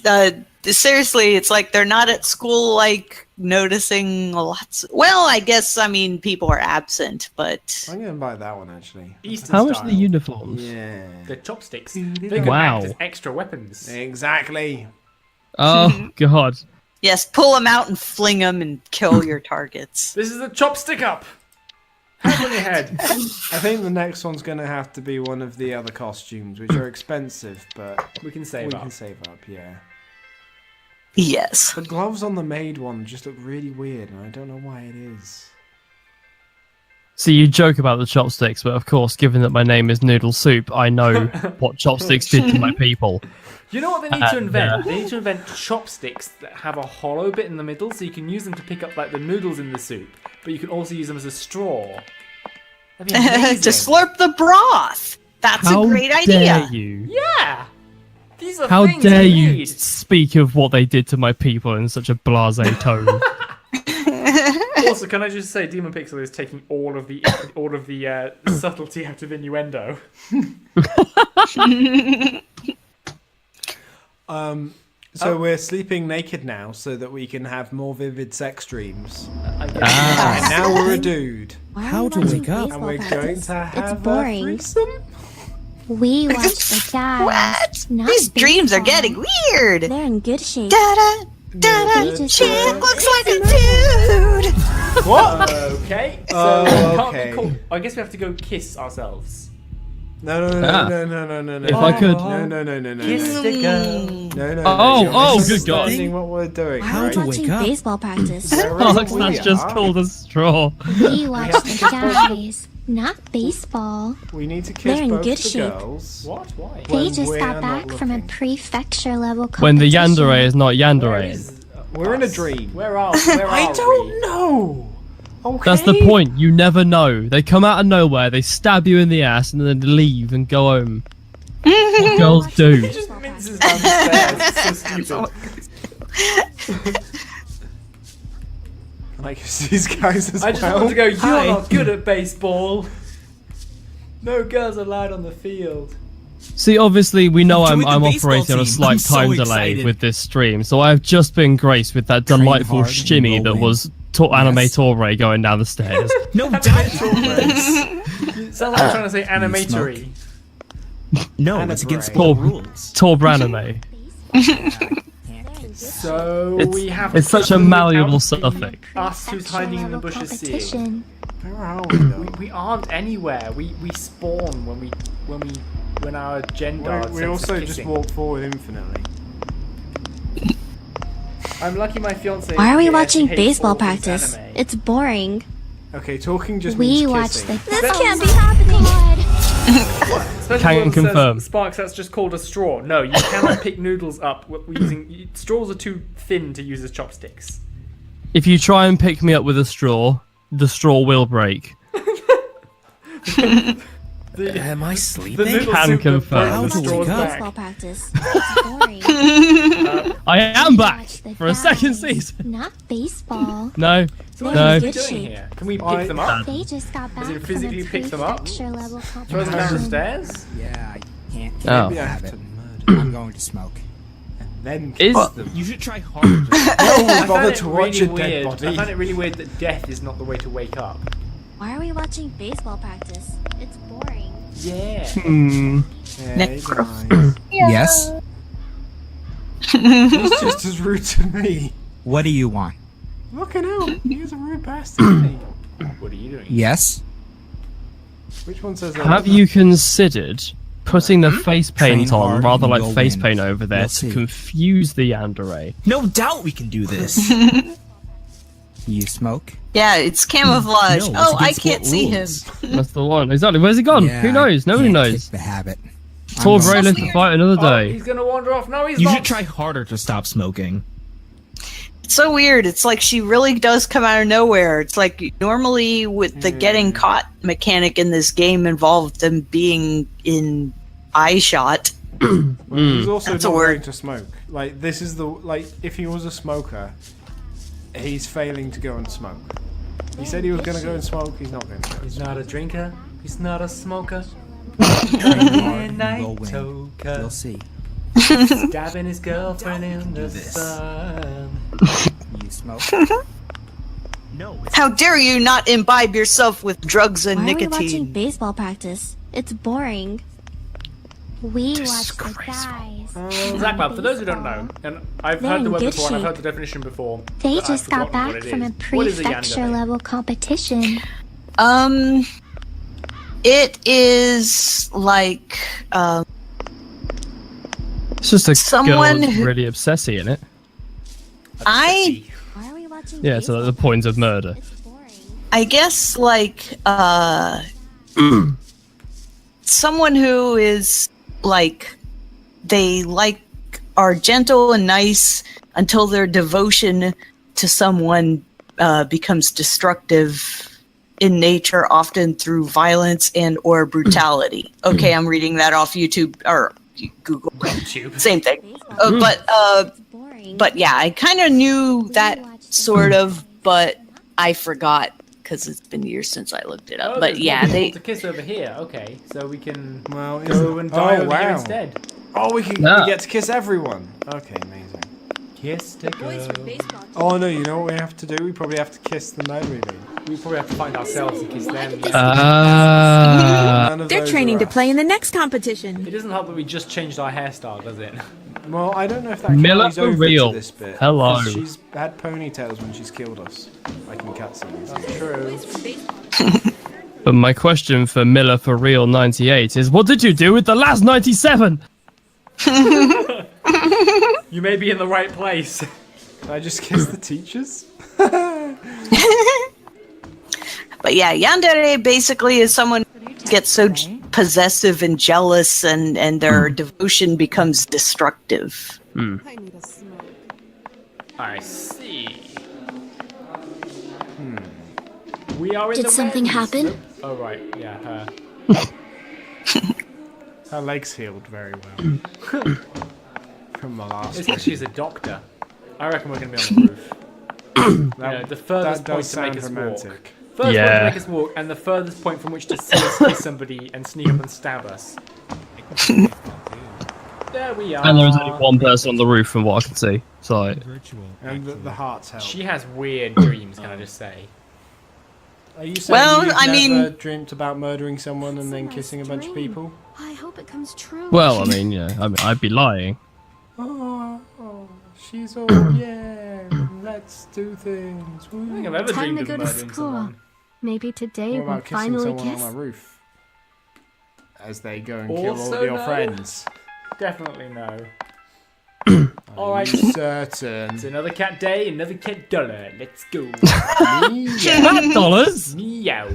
Seriously, it's like they're not at school like noticing lots. Well, I guess people are absent, but I'm gonna buy that one actually. Eastern How much style. are the uniforms? Yeah. The chopsticks. They could Wow. act as extra weapons. Exactly. Oh, God. Yes, pull them out and fling them and kill your targets. This is a chopstick up. Hands on your head. I think the next one's going to have to be one of the other costumes, which are expensive, but we can save up. Yeah. Yes. The gloves on the maid one just look really weird, and I don't know why it is. See, you joke about the chopsticks, but of course, given that my name is Noodle Soup, I know what chopsticks did to my people. You know what they need to invent? They need to invent chopsticks that have a hollow bit in the middle, so you can use them to pick up like the noodles in the soup, but you can also use them as a straw. That'd be amazing. To slurp the broth. That's a great idea. How dare you? Yeah. These are How things dare we you need. speak of what they did to my people in such a blasé tone? Also, can I just say, Demon Pixel is taking all of the subtlety out of innuendo. So we're sleeping naked now, so that we can have more vivid sex dreams. I guess. And now we're a dude. How to wake up? And we're going to have boring. a threesome. We watch the guys. What? Not These dreams are baseball. getting weird. They're in good shape. Da-da, da-da. They just She got- looks like a dude. What? Okay. So Oh, can't be okay. called. I guess we have to go kiss ourselves. No. If I could. No. Kiss the girl. No. Oh, you're oh, good God. misunderstanding what we're doing. How right? to Watching wake up? baseball practice. Alex, that's just called a straw. We watch the guys. Not baseball. We need to kiss They're in both good the shape. girls. What? Why? They When just we're got not back from a looking. prefecture level competition. When the Yandere is not Yandere. We're in a dream. Where are I we? don't know. Okay. That's the point. You never know. They come out of nowhere, they stab you in the ass, and then they leave and go home. What girls do. He just minces down the stairs. It's so stupid. Like these guys as I just well. want to go. You're Hi. not good at baseball. No girls allowed on the field. See, obviously, we know Join I'm the baseball operating on a team. slight I'm so time delay excited. with this stream, so I've just been graced with that delightful hard and shimmy you'll that win. was Anime Torre going down the stairs. No doubt. You sound like you're trying to say animatory. No, it's against Anabrae. all rules. Torbranime. So It's- we have. it's to such a without malleable the suffix. Us who's hiding in the Level bushes seeing. competition. Where are we though? We aren't anywhere. We spawn when our gender. We also just walk forward infinitely. I'm lucky my fiance. Why are we hates watching all baseball things practice? anime. It's boring. Okay, talking just means We watch kissing. the. This can't be happening. Especially Can when it confirm. says, Sparks, that's just called a straw. No, you cannot pick noodles up using straws are too thin to use as chopsticks. If you try and pick me up with a straw, the straw will break. Am I The sleeping? noodle Can soup that confirm. How breaks to the straw's wake up? Baseball back. practice. It's boring. I am back Watch the for a second guys. season. Not baseball. No, So what no. are we Good doing shape. here? Can we pick I- them up? They just got back As in from physically a pick them up? prefecture level Throw them down the competition. stairs? Yeah, I can't. Oh. Maybe I have Have to it. murder I'm going to smoke. then Is kiss them. You should try harder. No one I would bother find it to watch really a dead weird. I body. find it really weird that death is not the way to wake up. Why are we watching baseball practice? It's boring. Yeah. Hmm. Yeah, he dies. Yes? He's just as rude to me. What do you want? Looking out, he's a rude bastard, isn't he? What are you doing? Yes? Which one says Have you considered putting the face paint Train on hard rather and like you'll face win. paint over there We'll to see. confuse the Yandere? No doubt we can do this. You smoke? Yeah, it's camouflage. No, it's Oh, I against can't what see him. rules. That's the one. Exactly. Where's he gone? Yeah, Who knows? I Nobody can't knows. kick the habit. I'm Tor going- Bray lives to fight another Oh, day. he's gonna wander off. No, he's You not. should try harder to stop smoking. It's so weird. It's like she really does come out of nowhere. It's like normally with the getting caught mechanic in this game involved them being in eye shot. He's also That's not a word. going to smoke. Like, this is the... Like, if he was a smoker, he's failing to go and smoke. He said he was going to go and smoke, he's not going to go. He's not a drinker. He's not a smoker. Train hard and Night you'll win. toker. You'll see. Stabbing his girlfriend in the this. sun. You smoke? No, it's How dare you not imbibe yourself with drugs and Why are we watching nicotine? baseball practice? It's boring. We watch the guys. Zach Lab, for those who don't know, and I've heard the word before and I've heard the definition before. They but just I've got forgotten what back it from a is. What is prefecture yandere? level competition. It is like It's just a someone girl who- really obsessy in it. I Why are we watching? Yeah, so the points of murder. I guess like someone who is like they like are gentle and nice until their devotion to someone becomes destructive in nature, often through violence and or brutality. Okay, I'm reading that off YouTube or Google. YouTube. Same thing. But yeah, I kind of knew that sort of, but I forgot because it's been years since I looked it up. Oh, but there's yeah, more they. people to kiss over here. Okay, so we can Well, go and die over here instead. Oh, we get to kiss everyone. Okay, amazing. Kiss to go. Oh no, you know what we have to do? We probably have to kiss them though, really. We probably have to find ourselves and kiss them. None of They're those training are to us. play in the next competition. It doesn't help that we just changed our hairstyle, does it? Well, I don't know if that Miller carries for over real. to this bit. Hello. 'Cause she's had ponytails when she's killed us, like in cutscenes. True. But my question for Miller for Real 98 is, what did you do with the last 97? You may be in the right place. Can I just kiss the teachers? But yeah, yandere basically is someone who gets so possessive and jealous, and their devotion becomes destructive. I need a smoke. I see. We are in Did the something Reds. happen? Oh right, yeah, her. Her legs healed very well. From the last It's one. like she's a doctor. I reckon we're gonna be on the roof. The furthest that point does to make sound us romantic. walk. First point Yeah. to make us walk, and the furthest point from which to see us kiss somebody and sneak up and stab us. There we are. And there is only one person on the roof from what I can see. So, And the hearts help. She has weird dreams, can I just say? Are you saying Well, you've I never mean- dreamt about murdering someone and then kissing a bunch of people? I hope it comes true. well, I mean, yeah, I'd be lying. Oh, she's all, yeah, let's do things. I don't think I've ever Time dreamed to of go to murdering school. someone. Maybe today What we'll about kissing finally someone kiss. on a roof? As they go and kill all Also of your no. friends. Definitely no. Are Alright. you certain? It's another cat day, another cat dollar. Let's go. Cat dollars? Meow.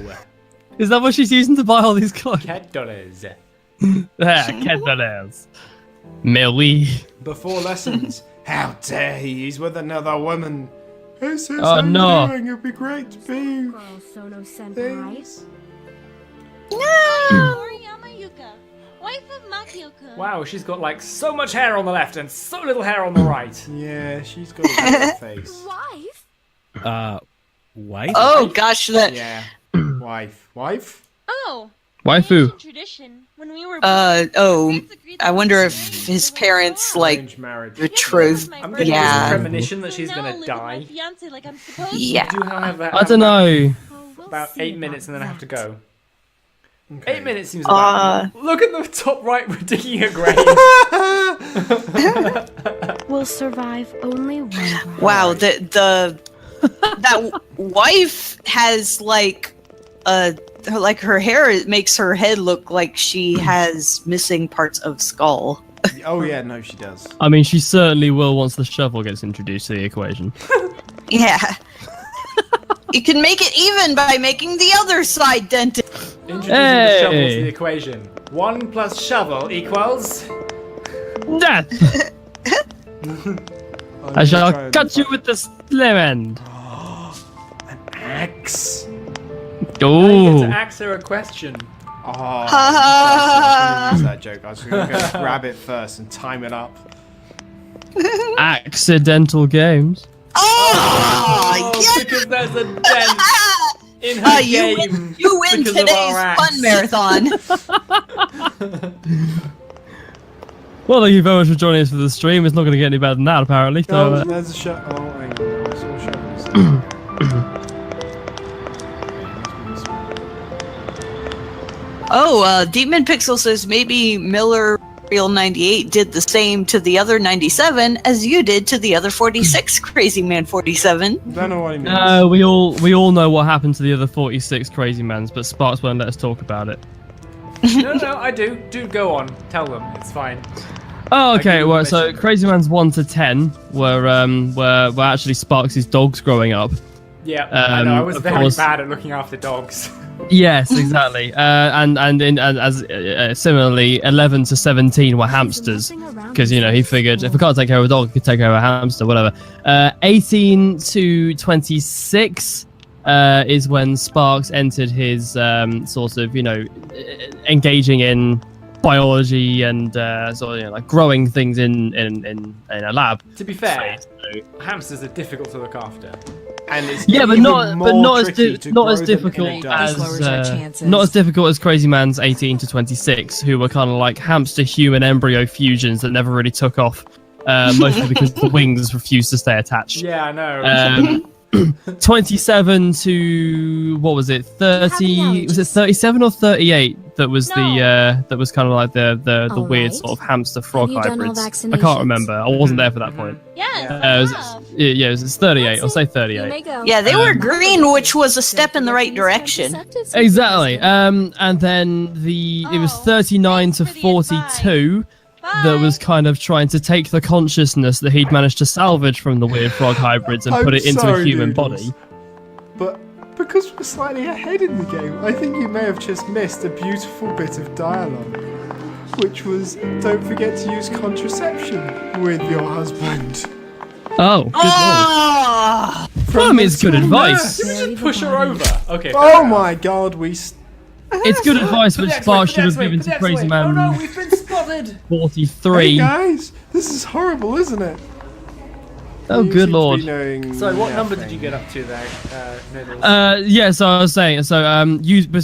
Is that what she's using to buy all these clothes? Cat dollars. Cat dollars. Millie. Before lessons, how dare he's with another woman. Who says Oh, I'm no. doing? It'd be great to be. Girl Sono Senpai. Things. Wow, she's got like so much hair on the left and so little hair on the right. Yeah, she's got a good face. Wife? Wife? Oh gosh, that. Yeah. Wife? Oh. Waifu. Tradition when we were I wonder if his parents like Arranged marriage. betrothed. I'm getting Yeah. this premonition that she's gonna die. like I'm supposed Yeah. Do have I don't know. about 8 minutes and then I have to go. 8 minutes seems Uh, about. Look at the top right, we're digging a grave. Will survive only one. Wow, that wife has like her hair makes her head look like she has missing parts of skull. Oh yeah, no, she does. I mean, she certainly will once the shovel gets introduced to the equation. Yeah. You can make it even by making the other side dented. Introducing the shovel to Hey. the equation. 1 plus shovel equals. Death! I shall cut you with the slim end. Axe. Now you Oh. get to ask her a question. Oh, I was gonna use that joke. I was gonna go grab it first and time it up. Accidental games. Oh, yes! Because there's a dent in her game. You win because of today's our axe. fun marathon. Well, thank you very much for joining us for the stream. It's not going to get any better than that, apparently. So, Oh, there's a shot. Oh, hang on. I saw a shovel. Demon Pixel says maybe Miller Scorpio 98 did the same to the other 97 as you did to the other 46 Crazy Man 47. Don't know what he means. No, we all know what happened to the other 46 Crazy Mans, but Sparks won't let us talk about it. No, I do. Do go on. Tell them. It's fine. Oh, okay. Well, so Crazy Mans 1 to 10 were actually Sparks' dogs growing up. Yeah, I know. I was very bad at looking after dogs. Yes, exactly. Similarly, 11 to 17 were hamsters, because he figured if I can't take care of a dog, I could take care of a hamster, whatever. 18 to 26 is when Sparks entered his sort of engaging in biology and like growing things in a lab. To be fair, hamsters are difficult to look after. And it's but not as difficult as Crazy Man's 18 to 26, who were kind of like hamster human embryo fusions that never really took off, mostly because the wings refused to stay attached. Yeah, I know. 27 to what was it? 30? Was it 37 or 38? That was that was kind of like the weird sort of hamster frog hybrids. I can't remember. I wasn't there for that point. It's 38. I'll say 38. Yeah, they were green, which was a step in the right direction. Exactly. And then it was 39 to 42. That was kind of trying to take the consciousness that he'd managed to salvage from the weird frog hybrids and put it into a human body. But because we're slightly ahead in the game, I think you may have just missed a beautiful bit of dialogue, which was, don't forget to use contraception with your husband. Oh, good lord. It's good advice. Did you just push her over? Okay. Oh my god, it's good advice which Sparks should have given to Crazy Man. Oh no, we've been spotted! 43. Hey guys, this is horrible, isn't it? Oh, good lord. So what number did you get up to there, Noodles? So I was saying,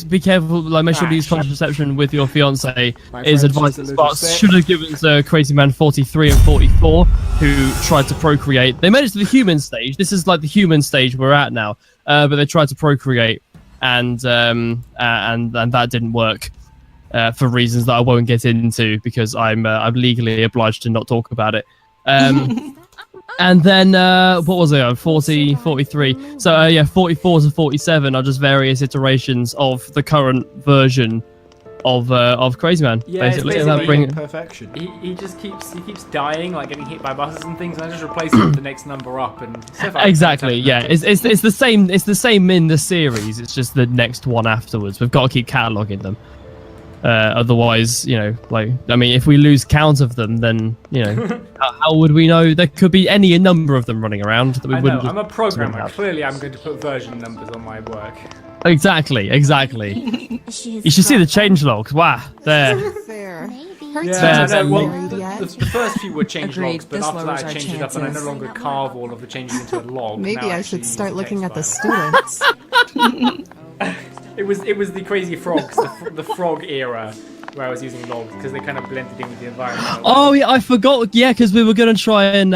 be careful, like make sure to use contraception with your fiancé is advice that Sparks should have given to Crazy Man 43 and 44, who tried to procreate. They made it to the human stage. This is like the human stage we're at now, but they tried to procreate. And that didn't work for reasons that I won't get into because I'm legally obliged to not talk about it. And then what was it? 40, 43. So 44 to 47 are just various iterations of the current version of Crazy Man. Yeah, basically. It's basically perfection. He just keeps dying, like getting hit by buses and things, and I just replace it with the next number up and stuff like exactly. Yeah, it's the same. It's the same in the series. It's just the next one afterwards. We've got to keep cataloging them. Otherwise, if we lose count of them, then how would we know? There could be any number of them running around that we wouldn't. I'm a programmer. Clearly, I'm going to put version numbers on my work. Exactly. You should see the change logs. Wow, there. Fair. The first few were change logs, but after that I changed it up and I no longer carve all of the changes into a log. Maybe I should start looking at the students. It was the crazy frogs, the frog era, where I was using logs because they kind of blended in with the environment. Oh yeah, I forgot. Yeah, because we were gonna try and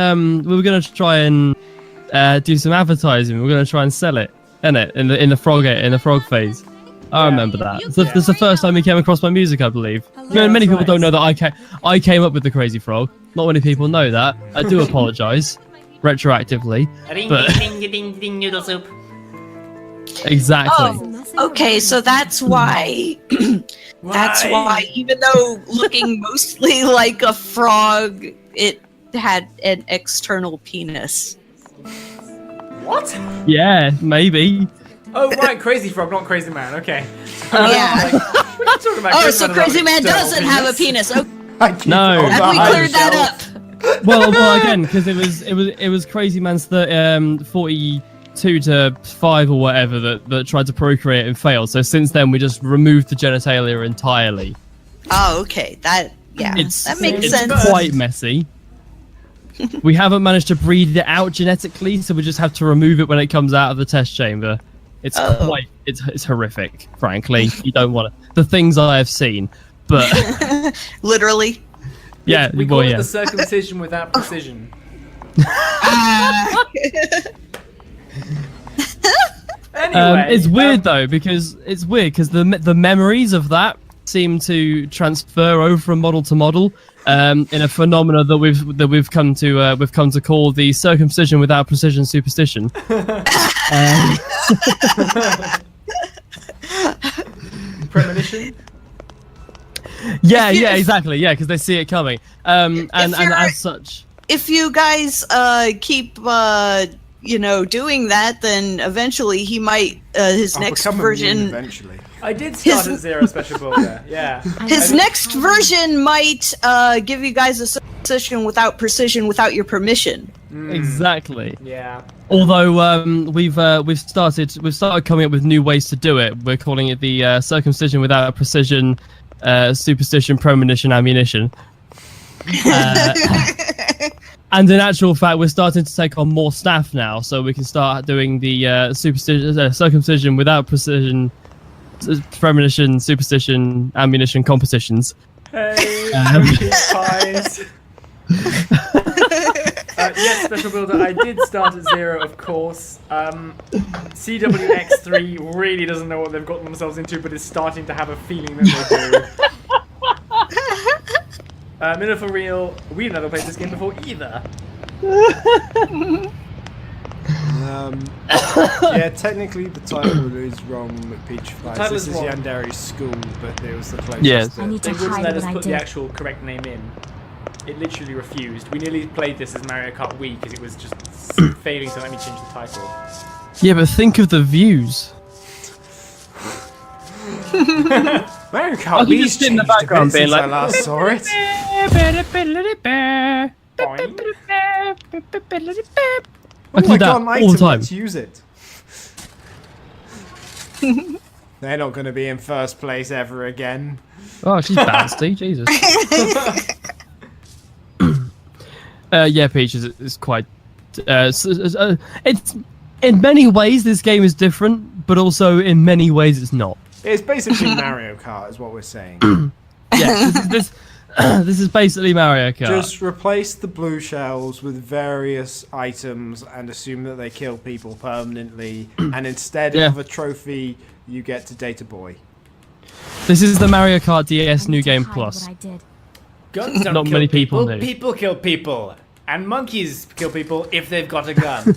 do some advertising. We were gonna try and sell it, innit? In the frog phase. I remember that. That's the first time we came across my music, I believe. Many people don't know that I came up with the Crazy Frog. Not many people know that. I do apologise retroactively. Ding noodle soup. Exactly. Oh, okay, so that's why. That's why, even though looking mostly like a frog, it had an external penis. What? Yeah, maybe. Oh right, Crazy Frog, not Crazy Man. Okay. Yeah. So Crazy Man doesn't have a penis. Oh. No. Have we cleared that up? Well, again, because it was Crazy Man's 42 to 5 or whatever that tried to procreate and failed. So since then, we just removed the genitalia entirely. Oh, okay. That makes sense. It's quite messy. We haven't managed to breed it out genetically, so we just have to remove it when it comes out of the test chamber. It's it's horrific, frankly. You don't want to. The things I have seen, but literally. Yeah, we call it the circumcision without precision. Anyway, it's weird though because the memories of that seem to transfer over from model to model in a phenomena that we've come to call the circumcision without precision superstition. Premonition. Yeah, exactly. Yeah, because they see it coming. And as such, if you guys keep doing that, then eventually he might his next version. Eventually. I did start at 0 special builder. Yeah. His next version might give you guys a circumcision without precision, without your permission. Exactly. Yeah. Although we've started coming up with new ways to do it. We're calling it the circumcision without precision, superstition, premonition, ammunition. And in actual fact, we're starting to take on more staff now, so we can start doing the circumcision without precision, premonition, superstition, ammunition competitions. Hey, pies. Yes, special builder. I did start at 0, of course. CWX3 really doesn't know what they've gotten themselves into, but is starting to have a feeling that they do. Middle for real. We've never played this game before either. Yeah, technically the title is wrong with Peach Flies. This is wrong. Yandere's school, but it was the closest. Yes. They wouldn't let us put the actual correct name in. It literally refused. We nearly played this as Mario Kart Wii because it was just failing to let me change the title. Yeah, but think of the views. Mario Kart Wii just in the background being like, I last saw it. I can do that all the time. Let's use it. They're not going to be in first place ever again. Oh, she's bouncy, Jesus. Yeah, Peach is quite. It's in many ways this game is different, but also in many ways it's not. It's basically Mario Kart, is what we're saying. Yeah, this is basically Mario Kart. Just replace the blue shells with various items and assume that they kill people permanently, and instead of a trophy, you get to date a boy. This is the Mario Kart DS New Game Plus. Guns don't Not kill many people do. People kill people. And monkeys kill people if they've got a gun.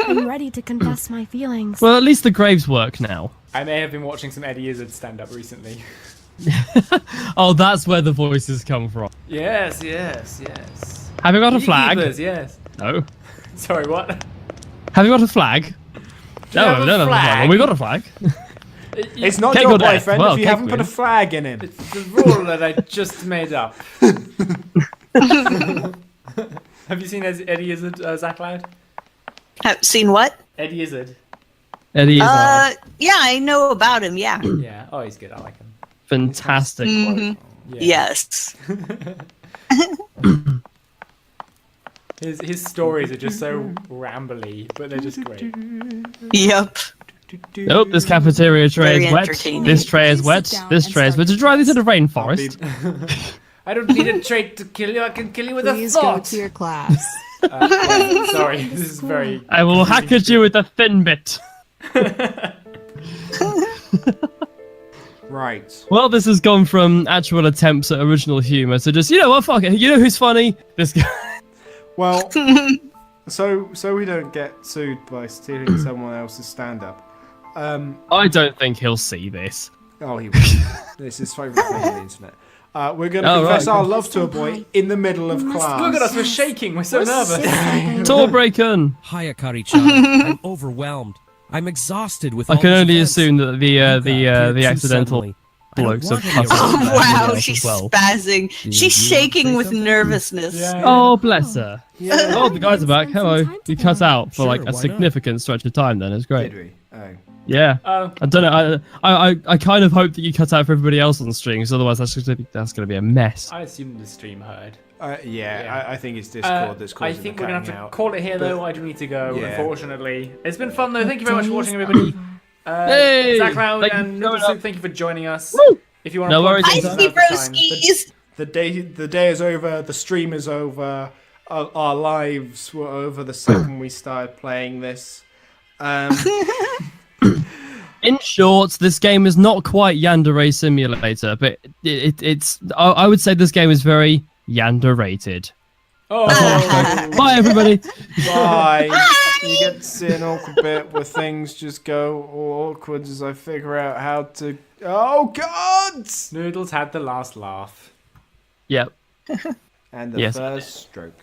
I'm ready to confess my feelings. Well, at least the graves work now. I may have been watching some Eddie Izzard stand-up recently. Oh, that's where the voices come from. Yes. Have you got a flag? Yes. No. Sorry, what? Have you got a flag? No, we don't have a flag. Well, we got a flag. It's not your boyfriend if you haven't put a flag in him. It's the rule that I just made up. Have you seen Eddie Izzard, Zach Loud? Have seen what? Eddie Izzard. Eddie Izzard. Yeah, I know about him. Yeah. Yeah. Oh, he's good. I like him. Fantastic. Yeah. Yes. His stories are just so rambly, but they're just great. Yep. Nope, this cafeteria tray is wet. This tray is wet. This tray is wet. To dry these in the rainforest. I don't need a trait to kill you. I can kill you with Please a thought. go to your class. Sorry, this is very. I will hack at you with a thin bit. Right. Well, this has gone from actual attempts at original humour to just, you know what, fuck it. You know who's funny? This guy. Well, so we don't get sued by stealing someone else's stand-up. I don't think he'll see this. Oh, he will. This is his favourite thing on the internet. We're going to confess our love to a boy in the middle of class. Look at us, we're shaking. We're so nervous. Torbreaken. Hiya, Kari-chan. I'm overwhelmed. I'm exhausted with I all can these only events. assume that the accidental suddenly. blokes have I don't passed want Oh, any wow, as she's well. spazzing. She's shaking with nervousness. Oh, bless her. Yeah. Oh, the guys are back. Hello. You cut out for like Sure, a why significant stretch of time then. It's great. Did we? Oh. Yeah. Oh. I don't know. I kind of hope that you cut out for everybody else on the stream, because otherwise that's going to be a mess. I assume the stream heard. Yeah. I think it's Discord that's causing I think the we're going to cutting have to out. call it here, though. I do need to go, Yeah. unfortunately. It's been fun, though. Thank you very much for watching, everybody. Hey! Zach Loud Thank you and for Noodle showing Soup, thank you for joining us. Woo! If you want No to worries. Hi, broskies. The day is over. The stream is over. Our lives were over the second we started playing this. In short, this game is not quite Yandere Simulator, but it's. I would say this game is very Yanderated. Oh, bye everybody. Bye. You get to see an awkward bit where things just go all awkward as I figure out how to. Oh God! Noodles had the last laugh. Yep. And the first stroke.